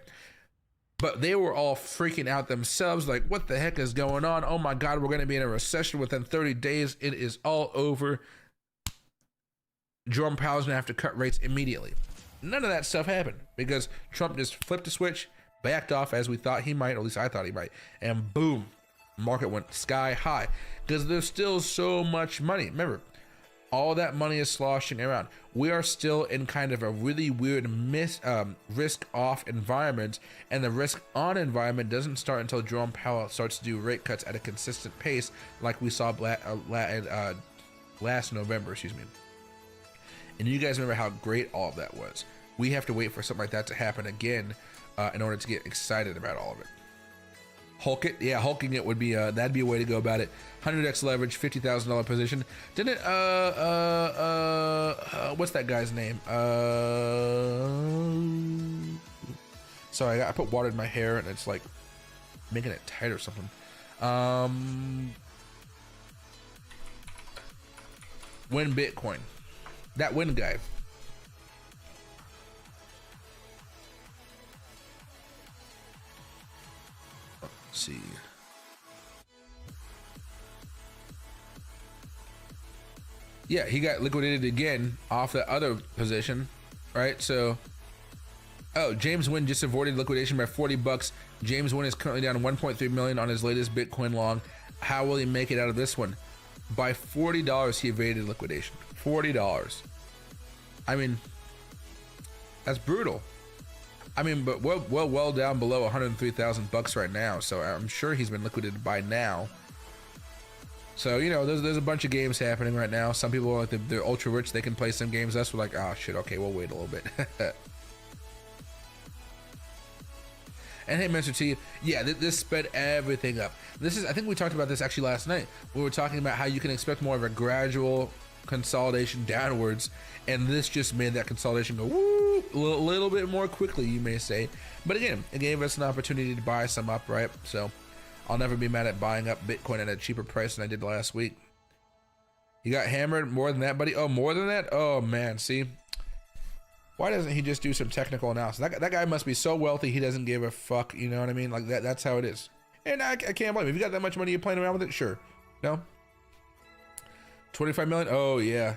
[SPEAKER 1] But they were all freaking out themselves, like, what the heck is going on? Oh my God, we're going to be in a recession within 30 days. It is all over. Jerome Powell's going to have to cut rates immediately. None of that stuff happened, because Trump just flipped a switch, backed off as we thought he might, or at least I thought he might, and boom, market went sky high, because there's still so much money. Remember, all that money is sloshing around. We are still in kind of a really weird risk off environment, and the risk on environment doesn't start until Jerome Powell starts to do rate cuts at a consistent pace, like we saw last November, And you guys remember how great all of that was. We have to wait for something like that to happen again in order to get excited about all of it. Hulk it, yeah, hulking it would be that'd be a way to go about it. 100x leverage, $50,000 position. Didn't what's that guy's name? Sorry, I put water in my hair and it's like making it tight or something. Win Bitcoin. That win guy. Let's see. Yeah, he got liquidated again off the other position, right? So, oh, James Wynn just avoided liquidation by 40 bucks. James Wynn is currently down 1.3 million on his latest Bitcoin long. How will he make it out of this one? By $40, he evaded liquidation. $40. I mean, that's brutal. I mean, but well down below 103,000 bucks right now. So I'm sure he's been liquidated by now. So, there's a bunch of games happening right now. Some people are like, they're ultra rich. They can play some games. Us, we're like, oh shit, okay, we'll wait a little bit. And hey, Mr. T, yeah, this sped everything up. I think we talked about this actually last night. We were talking about how you can expect more of a gradual consolidation downwards, and this just made that consolidation go woo a little bit more quickly, you may say. But again, it gave us an opportunity to buy some up, right? So I'll never be mad at buying up Bitcoin at a cheaper price than I did last week. You got hammered more than that, buddy? Oh, more than that? Oh man, see, why doesn't he just do some technical analysis? That guy must be so wealthy he doesn't give a fuck, you know what I mean? Like that's how it is. And I can't blame him. If you got that much money, you're playing around with it, sure. No? 25 million? Oh yeah.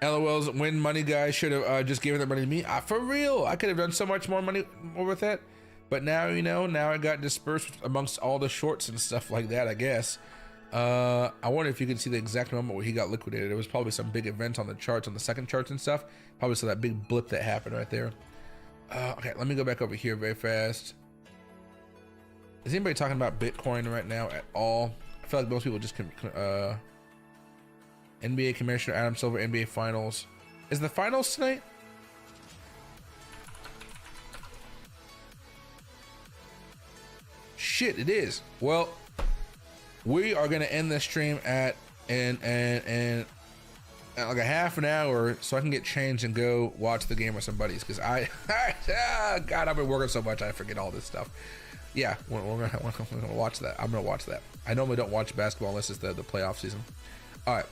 [SPEAKER 1] LOL's win money guy should have just given that money to me. For real, I could have done so much more money with that. But now, now it got dispersed amongst all the shorts and stuff like that, I guess. I wonder if you can see the exact moment where he got liquidated. It was probably some big event on the charts, on the second charts and stuff. Probably saw that big blip that happened right there. Okay, let me go back over here very fast. Is anybody talking about Bitcoin right now at all? I feel like most people just NBA Commissioner Adam Silver, NBA Finals. Is the finals tonight? Shit, it is. Well, we are gonna end this stream at like a half an hour, so I can get changed and go watch the game with some buddies. Because God, I've been working so much, I forget all this stuff. Yeah, we're gonna watch that. I'm gonna watch that. I normally don't watch basketball unless it's the playoff season. All right.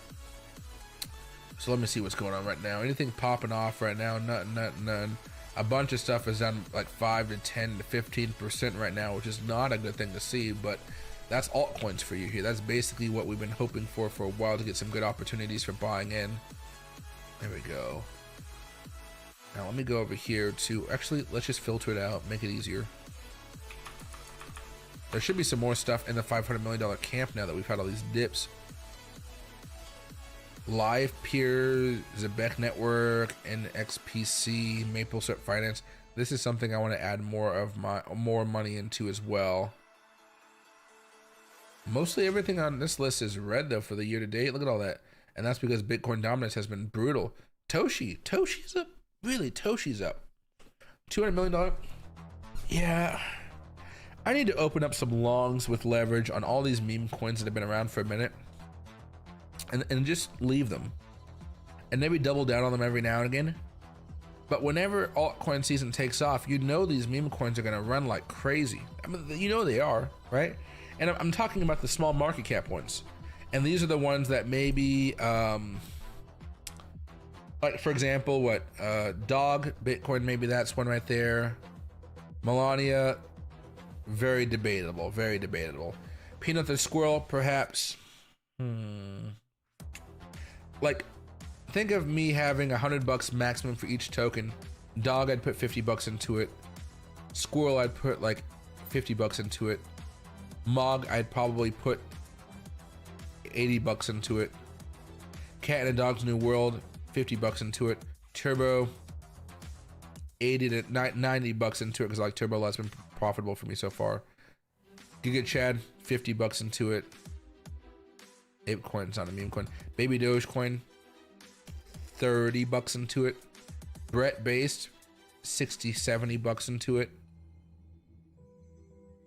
[SPEAKER 1] So let me see what's going on right now. Anything popping off right now? None. A bunch of stuff is down like 5 to 10 to 15% right now, which is not a good thing to see, but that's altcoins for you here. That's basically what we've been hoping for a while, to get some good opportunities for buying in. There we go. Now let me go over here to, actually, let's just filter it out, make it easier. There should be some more stuff in the $500 million camp now that we've had all these dips. Live Peer, Zebek Network, NXPC, MapleSwap Finance. This is something I want to add more money into as well. Mostly everything on this list is red though for the year to date. Look at all that, and that's because Bitcoin dominance has been brutal. Toshi's up. Really, Toshi's up. $200 million. Yeah. I need to open up some longs with leverage on all these meme coins that have been around for a minute. And just leave them, and maybe double down on them every now and again. But whenever altcoin season takes off, you know these meme coins are gonna run like crazy. I mean, you know they are, right? And I'm talking about the small market cap ones, and these are the ones that maybe, like for example, what Dog Bitcoin, maybe that's one right there. Melania, very debatable, very debatable. Peanut the Squirrel, perhaps. Like, think of me having $100 maximum for each token. Dog, I'd put $50 into it. Squirrel, I'd put like $50 into it. Mog, I'd probably put $80 into it. Cat in a Dog's New World, $50 into it. Turbo, 80 to 90 bucks into it, because like Turbo has been profitable for me so far. Giga Chad, $50 into it. Ape coin's not a meme coin. Baby Dogecoin, $30 into it. Brett based, 60, 70 bucks into it.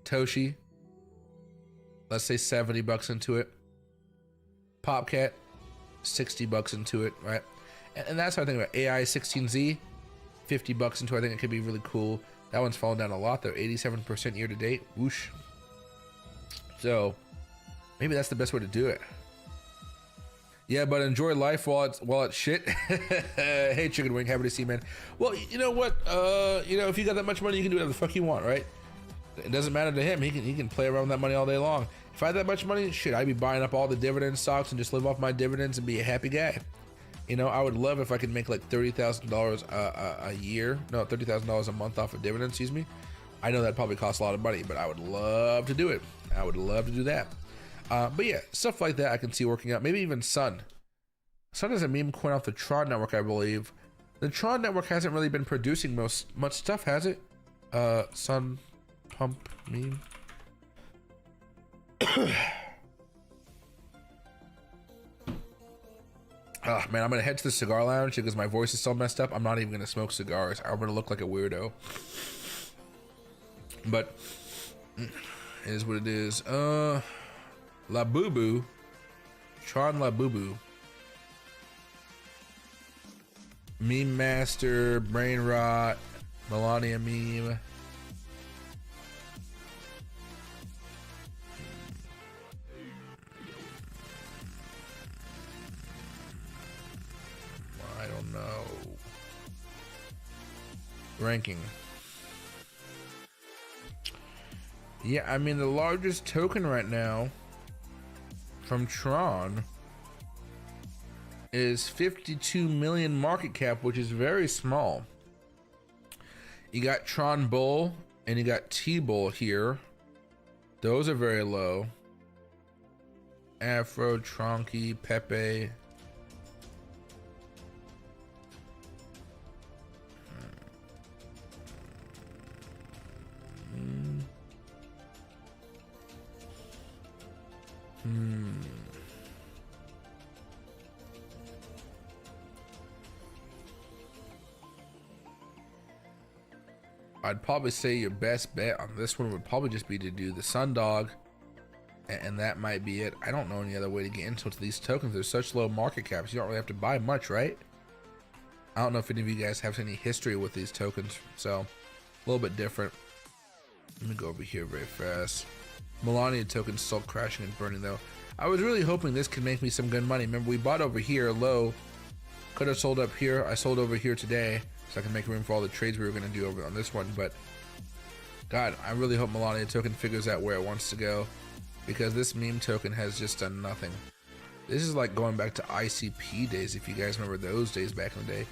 [SPEAKER 1] Toshi, let's say 70 bucks into it. Popcat, 60 bucks into it, right? And that's how I think about AI 16Z, 50 bucks into it. I think it could be really cool. That one's fallen down a lot though, 87% year to date. Whoosh. So maybe that's the best way to do it. Yeah, but enjoy life while it's shit. Hey, Chicken Wing, happy to see you, man. Well, you know what? If you got that much money, you can do whatever the fuck you want, right? It doesn't matter to him. He can play around with that money all day long. If I had that much money, shit, I'd be buying up all the dividend stocks and just live off my dividends and be a happy guy. You know, I would love if I could make like $30,000 a year. No, $30,000 a month off of dividends, excuse me. I know that probably costs a lot of money, but I would love to do it. I would love to do that. But yeah, stuff like that I can see working out. Maybe even Sun. Sun is a meme coin off the Tron network, I believe. The Tron network hasn't really been producing much stuff, has it? Sun Pump meme. Oh man, I'm gonna head to the cigar lounge because my voice is so messed up. I'm not even gonna smoke cigars. I'm gonna look like a weirdo. But it is what it is. La Boo Boo. Tron La Boo Boo. Meme Master, Brain Rot, Melania Meme. I don't know. Ranking. Yeah, I mean the largest token right now from Tron is 52 million market cap, which is very small. You got Tron Bull and you got T-Bull here. Those are very low. Afro, Tronky, Pepe. I'd probably say your best bet on this one would probably just be to do the Sundog, and that might be it. I don't know any other way to get into these tokens. They're such low market caps. You don't really have to buy much, right? I don't know if any of you guys have any history with these tokens, so a little bit different. Let me go over here very fast. Melania token still crashing and burning though. I was really hoping this could make me some good money. Remember, we bought over here low. Could have sold up here. I sold over here today so I can make room for all the trades we were going to do over on this one. But God, I really hope Melania token figures out where it wants to go, because this meme token has just done nothing. This is like going back to ICP days, if you guys remember those days back in the day.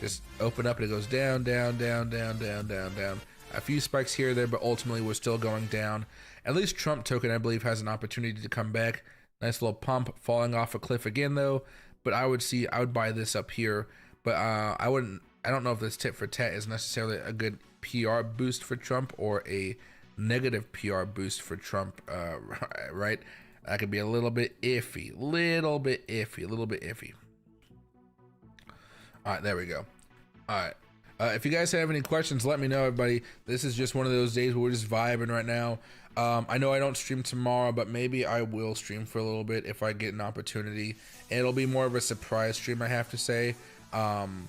[SPEAKER 1] Just open up and it goes down, down, down, down, down, down, down. A few spikes here or there, but ultimately we're still going down. At least Trump token, I believe, has an opportunity to come back. Nice little pump, falling off a cliff again though. But I would buy this up here. But I don't know if this tit for tat is necessarily a good PR boost for Trump or a negative PR boost for Trump, right? That could be a little bit iffy, little bit iffy. All right, there we go. All right. If you guys have any questions, let me know, everybody. This is just one of those days where we're just vibing right now. I know I don't stream tomorrow, but maybe I will stream for a little bit if I get an opportunity. And it'll be more of a surprise stream, I have to say. And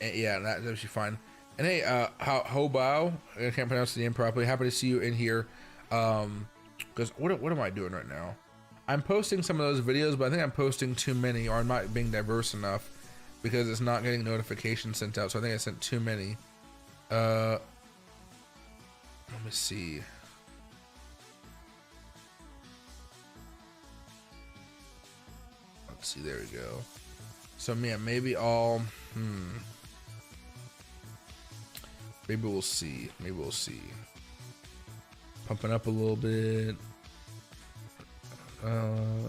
[SPEAKER 1] yeah, that's actually fine. And hey, Hobao, I can't pronounce the name properly. Happy to see you in here. Because what am I doing right now? I'm posting some of those videos, but I think I'm posting too many, or I'm not being diverse enough, because it's not getting notifications sent out. So I think I sent too many. Let me see. Let's see, there we go. So yeah, maybe I'll, maybe we'll see. Maybe we'll see. Pumping up a little bit.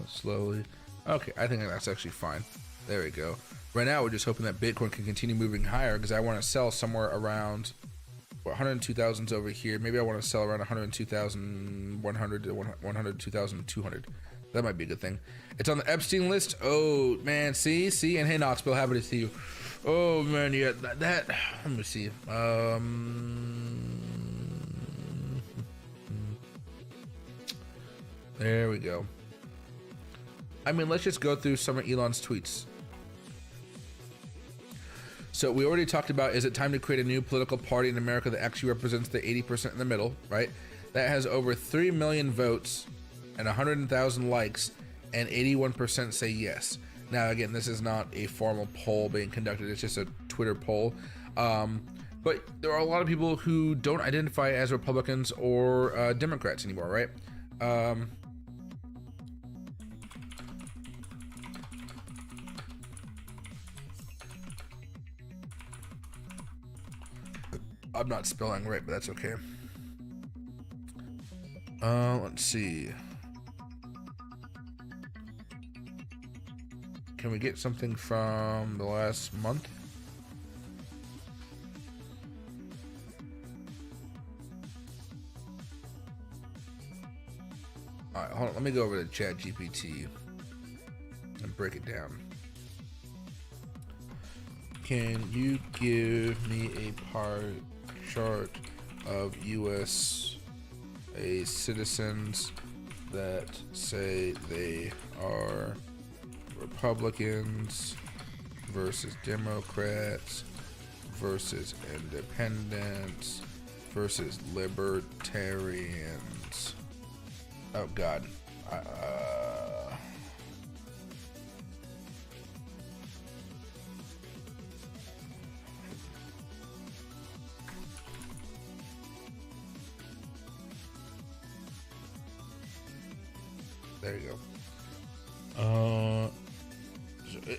[SPEAKER 1] Slowly. Okay, I think that's actually fine. There we go. Right now, we're just hoping that Bitcoin can continue moving higher, because I want to sell somewhere around 102,000 over here. Maybe I want to sell around 102,100 to 102,200. That might be a good thing. It's on the Epstein list. Oh man, see, and hey Knoxville, happy to see you. Oh man, yeah, that let me see. There we go. I mean, let's just go through some of Elon's tweets. So we already talked about, is it time to create a new political party in America that actually represents the 80% in the middle, right? That has over 3 million votes and 100,000 likes, and 81% say yes. Now, again, this is not a formal poll being conducted. It's just a Twitter poll. But there are a lot of people who don't identify as Republicans or Democrats anymore, right? I'm not spelling right, but that's okay. Let's see. Can we get something from the last month? All right, hold on. Let me go over to ChatGPT and break it down. Can you give me a chart of U.S. citizens that say they are Republicans versus Democrats versus independents versus libertarians? Oh God. There you go.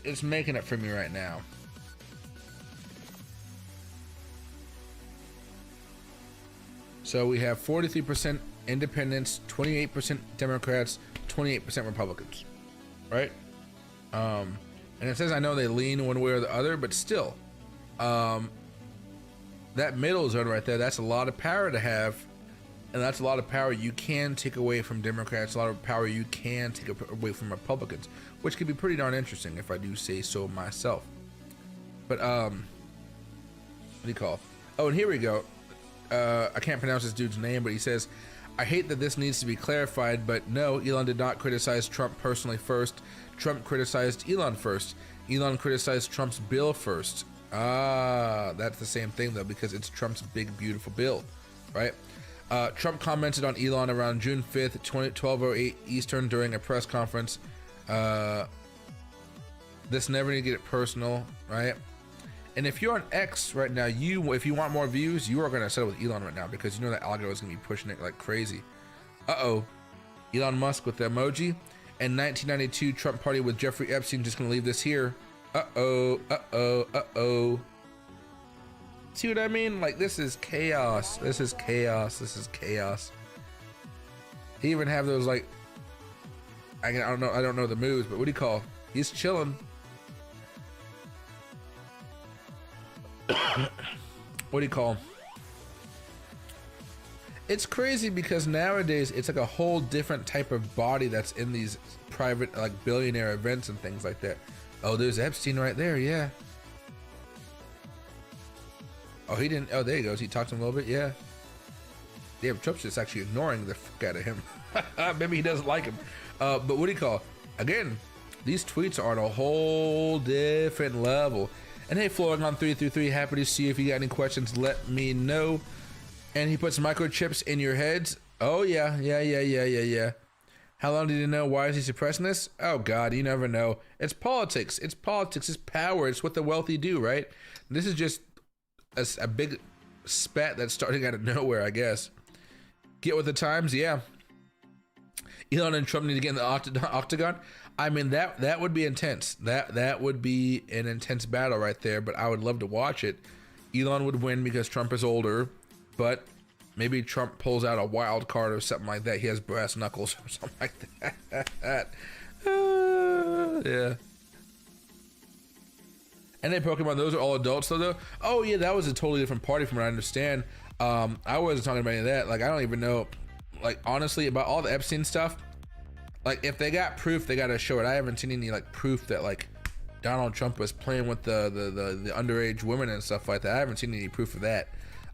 [SPEAKER 1] It's making it for me right now. So we have 43% independents, 28% Democrats, 28% Republicans, right? And it says I know they lean one way or the other, but still, that middle zone right there, that's a lot of power to have. And that's a lot of power you can take away from Democrats, a lot of power you can take away from Republicans, which could be pretty darn interesting if I do say so myself. But, what do you call? Oh, and here we go. I can't pronounce this dude's name, but he says, I hate that this needs to be clarified, but no, Elon did not criticize Trump personally first. Trump criticized Elon first. Elon criticized Trump's bill first. Ah, that's the same thing though, because it's Trump's big, beautiful bill, right? Trump commented on Elon around June 5th, 12:08 Eastern during a press conference. This never need to get it personal, right? And if you're on X right now, if you want more views, you are going to settle with Elon right now because you know that algorithm is going to be pushing it like crazy. Uh-oh. Elon Musk with the emoji. And 1992 Trump party with Jeffrey Epstein. Just going to leave this here. Uh-oh. Uh-oh. Uh-oh. See what I mean? Like, this is chaos. This is chaos. This is chaos. He even have those, like, I don't know the moves, but what do you call? He's chilling. What do you call? It's crazy because nowadays it's like a whole different type of body that's in these private, like, billionaire events and things like that. Oh, there's Epstein right there. Yeah. Oh, he didn't. Oh, there he goes. He talked to him a little bit. Yeah. Damn, Trump's just actually ignoring the fuck out of him. Maybe he doesn't like him. But what do you call? Again, these tweets are on a whole different level. And hey, flowing on 333, happy to see you. If you got any questions, let me know. And he puts microchips in your heads. Oh yeah. How long did he know? Why is he suppressing this? Oh God, you never know. It's politics. It's politics. It's power. It's what the wealthy do, right? This is just a big spat that's starting out of nowhere, I guess. Get with the times, yeah. Elon and Trump need to get in the octagon. I mean, that would be intense. That would be an intense battle right there, but I would love to watch it. Elon would win because Trump is older, but maybe Trump pulls out a wild card or something like that. He has brass knuckles or something like that. Yeah. And then Pokemon, those are all adults though. Oh yeah, that was a totally different party from what I understand. I wasn't talking about any of that. Like, I don't even know, like, honestly, about all the Epstein stuff. Like, if they got proof, they got to show it. I haven't seen any, like, proof that, like, Donald Trump was playing with the underage women and stuff like that. I haven't seen any proof of that.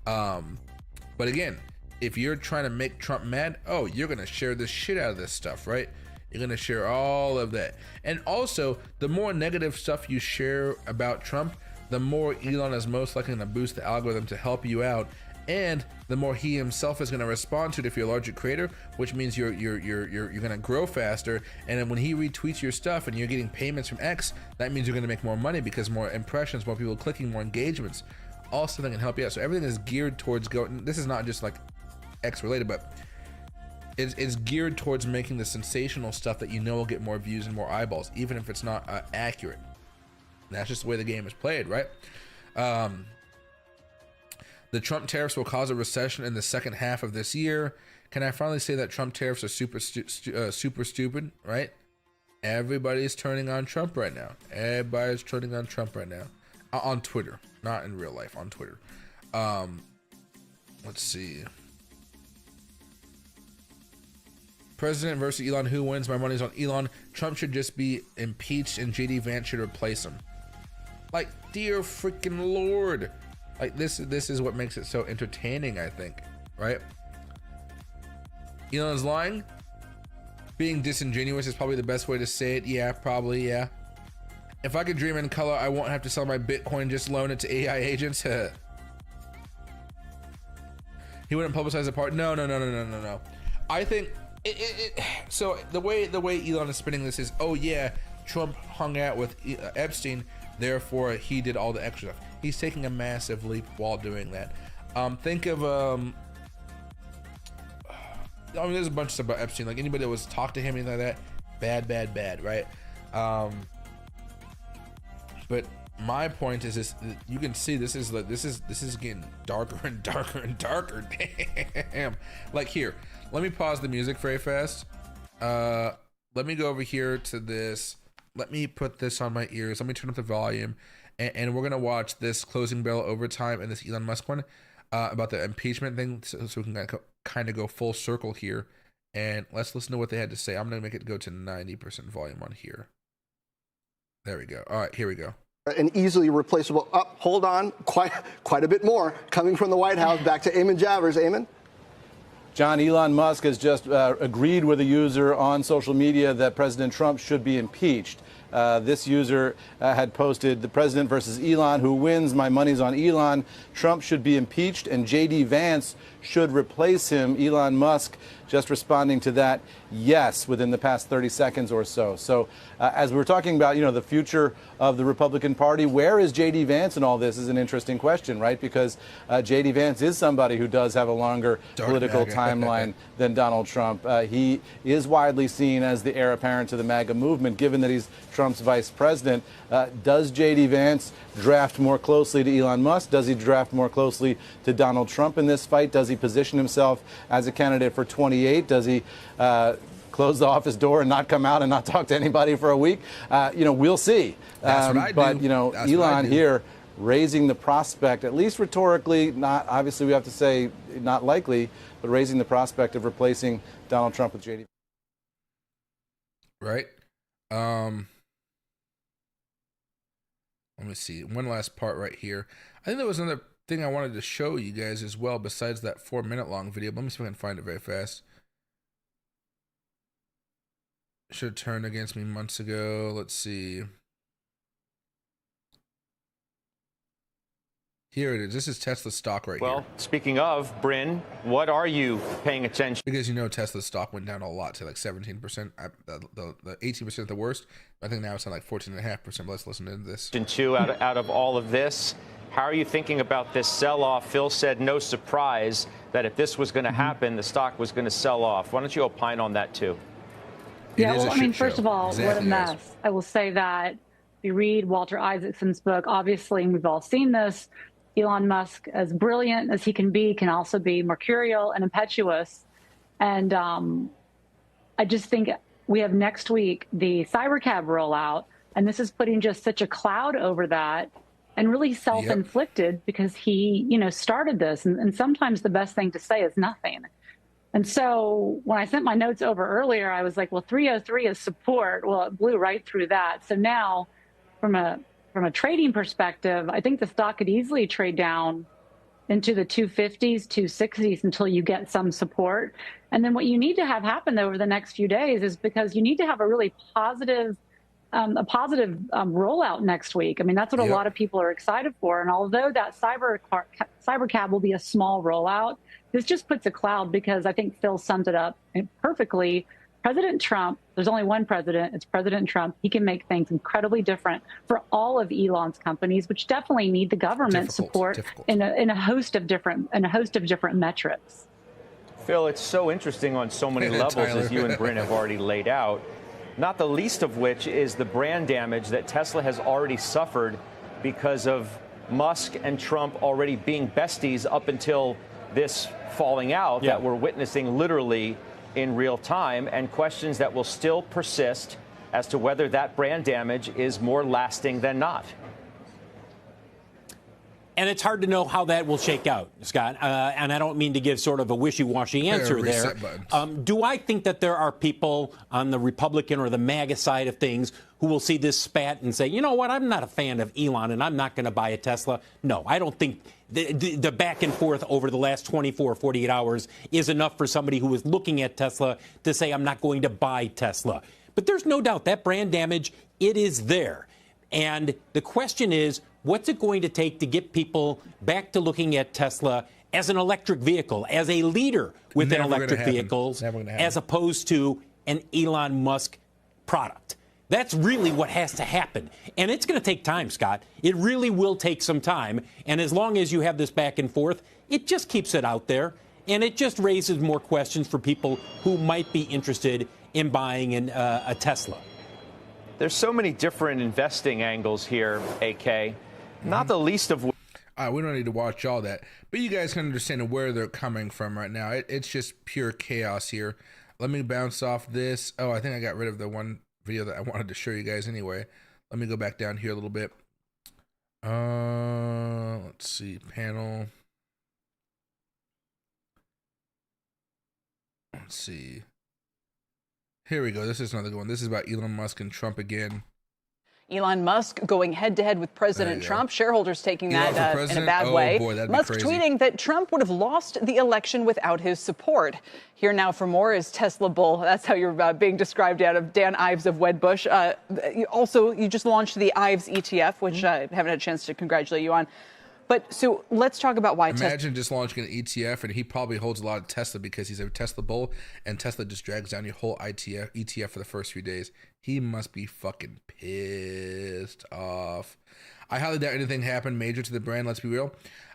[SPEAKER 1] But again, if you're trying to make Trump mad, oh, you're going to share the shit out of this stuff, right? You're going to share all of that. And also, the more negative stuff you share about Trump, the more Elon is most likely going to boost the algorithm to help you out. And the more he himself is going to respond to it if you're a larger creator, which means you're going to grow faster. And then when he retweets your stuff and you're getting payments from X, that means you're going to make more money because more impressions, more people clicking, more engagements. Also, that can help you out. So everything is geared towards going. This is not just like X related, but it's geared towards making the sensational stuff that you know will get more views and more eyeballs, even if it's not accurate. And that's just the way the game is played, right? The Trump tariffs will cause a recession in the second half of this year. Can I finally say that Trump tariffs are super stupid, right? Everybody's turning on Trump right now. Everybody's turning on Trump right now. On Twitter, not in real life, on Twitter. Let's see. President versus Elon, who wins? My money's on Elon. Trump should just be impeached and JD Vance should replace him. Like, dear freaking Lord. Like, this is what makes it so entertaining, I think, right? Elon's lying. Being disingenuous is probably the best way to say it. Yeah, probably, yeah. If I could dream in color, I won't have to sell my Bitcoin, just loan it to AI agents. He wouldn't publicize the part. No. I think so the way Elon is spinning this is, oh yeah, Trump hung out with Epstein, therefore he did all the extra stuff. He's taking a massive leap while doing that. Think of I mean, there's a bunch of stuff about Epstein. Like, anybody that was talked to him, anything like that, bad, right? But my point is this: you can see this is getting darker and darker and darker. Damn. Like, here, let me pause the music very fast. Let me go over here to this. Let me put this on my ears. Let me turn up the volume. And we're gonna watch this closing bell overtime and this Elon Musk one about the impeachment thing, so we can kind of go full circle here. And let's listen to what they had to say. I'm gonna make it go to 90% volume on here. There we go. All right, here we go.
[SPEAKER 2] An easily replaceable. Hold on, quite a bit more coming from the White House. Back to Eamon Javers. Eamon.
[SPEAKER 3] John, Elon Musk has just agreed with a user on social media that President Trump should be impeached. This user had posted, the president versus Elon, who wins? My money's on Elon. Trump should be impeached and J.D. Vance should replace him. Elon Musk just responding to that, yes, within the past 30 seconds or so. So as we're talking about, the future of the Republican Party, where is J.D. Vance in all this is an interesting question, right? Because J.D. Vance is somebody who does have a longer political timeline than Donald Trump. He is widely seen as the heir apparent to the MAGA movement, given that he's Trump's vice president. Does J.D. Vance draft more closely to Elon Musk? Does he draft more closely to Donald Trump in this fight? Does he position himself as a candidate for 28? Does he close the office door and not come out and not talk to anybody for a week? We'll see.
[SPEAKER 1] That's what I do.
[SPEAKER 3] But, Elon here raising the prospect, at least rhetorically, not obviously we have to say not likely, but raising the prospect of replacing Donald Trump with J.D.
[SPEAKER 1] Right. Let me see. One last part right here. I think there was another thing I wanted to show you guys as well besides that 4-minute long video. Let me see if I can find it very fast. Should have turned against me months ago. Let's see. Here it is. This is Tesla stock right here.
[SPEAKER 4] Well, speaking of, Bryn, what are you paying attention?
[SPEAKER 1] Because Tesla stock went down a lot to like 17%. The 18% the worst. I think now it's at like 14.5%. But let's listen to this.
[SPEAKER 4] Out of all of this, how are you thinking about this sell-off? Phil said no surprise that if this was going to happen, the stock was going to sell off. Why don't you opine on that too?
[SPEAKER 5] Yeah, well, I mean, first of all, what a mess. I will say that if you read Walter Isaacson's book, obviously, and we've all seen this, Elon Musk, as brilliant as he can also be mercurial and impetuous. And I just think we have next week the Cybercab rollout, and this is putting just such a cloud over that and really self-inflicted because he, started this. And sometimes the best thing to say is nothing. And so when I sent my notes over earlier, I was like, well, 303 is support. Well, it blew right through that. So now from a trading perspective, I think the stock could easily trade down into the 250s, 260s until you get some support. And then what you need to have happen over the next few days is because you need to have a really positive rollout next week. I mean, that's what a lot of people are excited for. And although that Cybercab will be a small rollout, this just puts a cloud because I think Phil summed it up perfectly. President Trump, there's only one president, it's President Trump. He can make things incredibly different for all of Elon's companies, which definitely need the government support in a host of different metrics.
[SPEAKER 4] Phil, it's so interesting on so many levels, as you and Bryn have already laid out, not the least of which is the brand damage that Tesla has already suffered because of Musk and Trump already being besties up until this falling out that we're witnessing literally in real time, and questions that will still persist as to whether that brand damage is more lasting than not.
[SPEAKER 6] And it's hard to know how that will shake out, Scott. And I don't mean to give sort of a wishy-washy answer there. Do I think that there are people on the Republican or the MAGA side of things who will see this spat and say, you know what, I'm not a fan of Elon and I'm not going to buy a Tesla? No, I don't think the back and forth over the last 24 or 48 hours is enough for somebody who is looking at Tesla to say I'm not going to buy Tesla. But there's no doubt that brand damage, it is there. And the question is, what's it going to take to get people back to looking at Tesla as an electric vehicle, as a leader within electric vehicles, as opposed to an Elon Musk product? That's really what has to happen. And it's going to take time, Scott. It really will take some time. And as long as you have this back and forth, it just keeps it out there. And it just raises more questions for people who might be interested in buying a Tesla.
[SPEAKER 4] There's so many different investing angles here, AK, not the least of which.
[SPEAKER 1] We don't need to watch all that, but you guys can understand where they're coming from right now. It's just pure chaos here. Let me bounce off this. Oh, I think I got rid of the one video that I wanted to show you guys anyway. Let me go back down here a little bit. Let's see, panel. Let's see. Here we go. This is another good one. This is about Elon Musk and Trump again.
[SPEAKER 7] Elon Musk going head-to-head with President Trump. Shareholders taking that in a bad way.
[SPEAKER 1] Boy,
[SPEAKER 7] Musk tweeting that Trump would have lost the election without his support. Here now for more is Tesla Bull. That's how you're being described out of Dan Ives of Wedbush. You just launched the Ives ETF, which I haven't had a chance to congratulate you on. But so let's talk about why
[SPEAKER 1] Imagine just launching an ETF, and he probably holds a lot of Tesla because he's a Tesla bull, and Tesla just drags down your whole ETF for the first few days. He must be fucking pissed off. I highly doubt anything happened major to the brand, let's be real.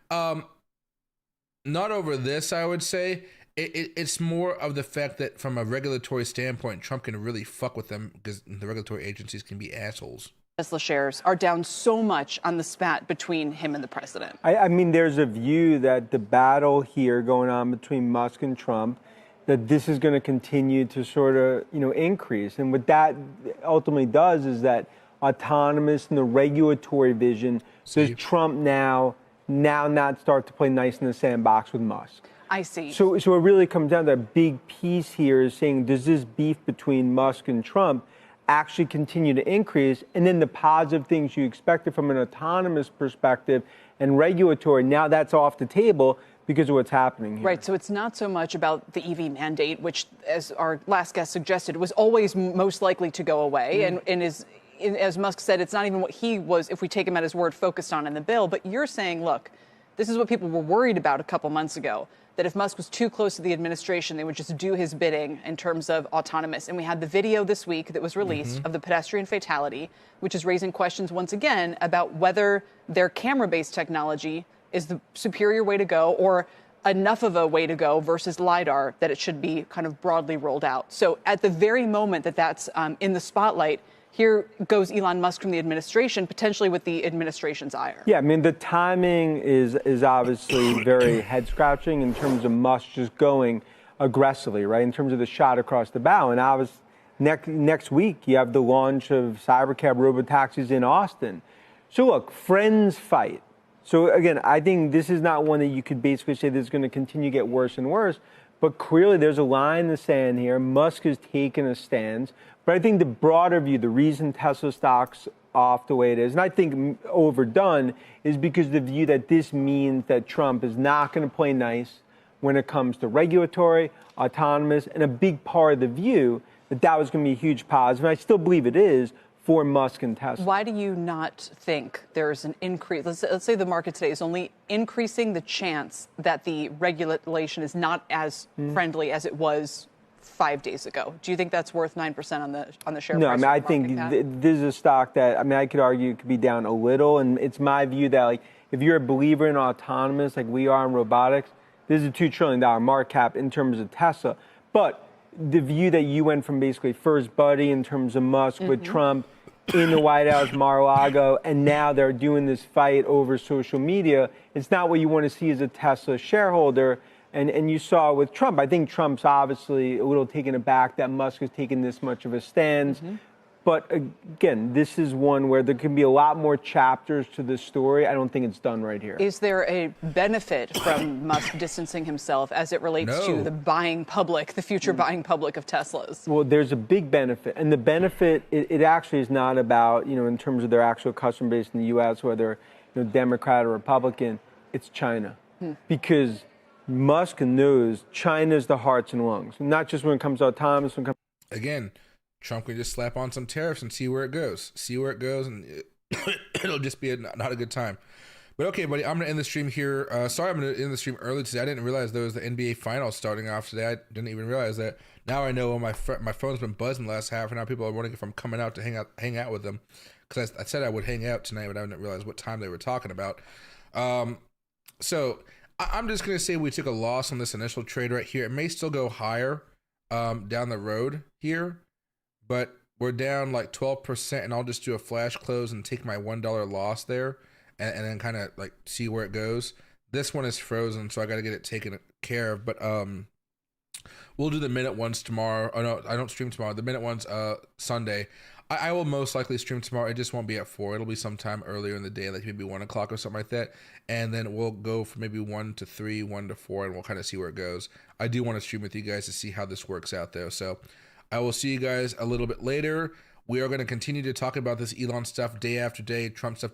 [SPEAKER 1] Not over this, I would say. It's more of the fact that from a regulatory standpoint, Trump can really fuck with them because the regulatory agencies can be assholes.
[SPEAKER 7] Tesla shares are down so much on the spat between him and the president.
[SPEAKER 8] I mean, there's a view that the battle here going on between Musk and Trump, that this is going to continue to sort of, increase. And what that ultimately does is that autonomous and the regulatory vision, does Trump now not start to play nice in the sandbox with Musk?
[SPEAKER 7] I see.
[SPEAKER 8] So it really comes down to a big piece here is saying, does this beef between Musk and Trump actually continue to increase? And then the positive things you expected from an autonomous perspective and regulatory, now that's off the table because of what's happening here.
[SPEAKER 7] Right. So it's not so much about the EV mandate, which, as our last guest suggested, was always most likely to go away. And is, as Musk said, it's not even what he was, if we take him at his word, focused on in the bill. But you're saying, look, this is what people were worried about a couple months ago, that if Musk was too close to the administration, they would just do his bidding in terms of autonomous. And we had the video this week that was released of the pedestrian fatality, which is raising questions once again about whether their camera-based technology is the superior way to go or enough of a way to go versus LiDAR that it should be kind of broadly rolled out. So at the very moment that that's in the spotlight, here goes Elon Musk from the administration, potentially with the administration's ire.
[SPEAKER 8] Yeah, I mean, the timing is obviously very head-scratching in terms of Musk just going aggressively, right, in terms of the shot across the bow. And obviously, next week, you have the launch of Cybercab robotaxis in Austin. So look, friends fight. So again, I think this is not one that you could basically say this is going to continue to get worse and worse. But clearly, there's a line in the sand here. Musk has taken a stance. But I think the broader view, the reason Tesla stock's off the way it is, and I think overdone, is because the view that this means that Trump is not going to play nice when it comes to regulatory, autonomous, and a big part of the view that was going to be a huge positive. And I still believe it is for Musk and Tesla.
[SPEAKER 7] Why do you not think there's an increase? Let's say the market today is only increasing the chance that the regulation is not as friendly as it was 5 days ago. Do you think that's worth 9% on the share price?
[SPEAKER 8] No, I mean, I think this is a stock that, I mean, I could argue it could be down a little. And it's my view that, like, if you're a believer in autonomous, like we are in robotics, this is a $2 trillion market cap in terms of Tesla. But the view that you went from basically first buddy in terms of Musk with Trump in the White House, Mar-a-Lago, and now they're doing this fight over social media, it's not what you want to see as a Tesla shareholder. And you saw with Trump, I think Trump's obviously a little taken aback that Musk has taken this much of a stance. But again, this is one where there can be a lot more chapters to this story. I don't think it's done right here.
[SPEAKER 7] Is there a benefit from Musk distancing himself as it relates to the buying public, the future buying public of Teslas?
[SPEAKER 8] Well, there's a big benefit. And the benefit, it actually is not about, in terms of their actual customer base in the U.S., whether Democrat or Republican, it's China. Because Musk knows China's the hearts and lungs, not just when it comes to autonomous.
[SPEAKER 1] Again, Trump can just slap on some tariffs and see where it goes. And it'll just be not a good time. But okay, buddy, I'm going to end the stream here. Sorry, I'm going to end the stream early today. I didn't realize there was the NBA Finals starting off today. I didn't even realize that. Now I know my phone's been buzzing the last half an hour. People are wondering if I'm coming out to hang out with them. Because I said I would hang out tonight, but I didn't realize what time they were talking about. So I'm just going to say we took a loss on this initial trade right here. It may still go higher down the road here, but we're down like 12%, and I'll just do a flash close and take my $1 loss there and then kind of like see where it goes. This one is frozen, so I got to get it taken care of, but we'll do the minute ones tomorrow. Oh, no, I don't stream tomorrow. The minute ones Sunday. I will most likely stream tomorrow. It just won't be at 4. It'll be sometime earlier in the day, like maybe 1 o'clock or something like that. And then we'll go from maybe 1 to 3, 1 to 4, and we'll kind of see where it goes. I do want to stream with you guys to see how this works out, though. So I will see you guys a little bit later. We are going to continue to talk about this Elon stuff day after day, Trump stuff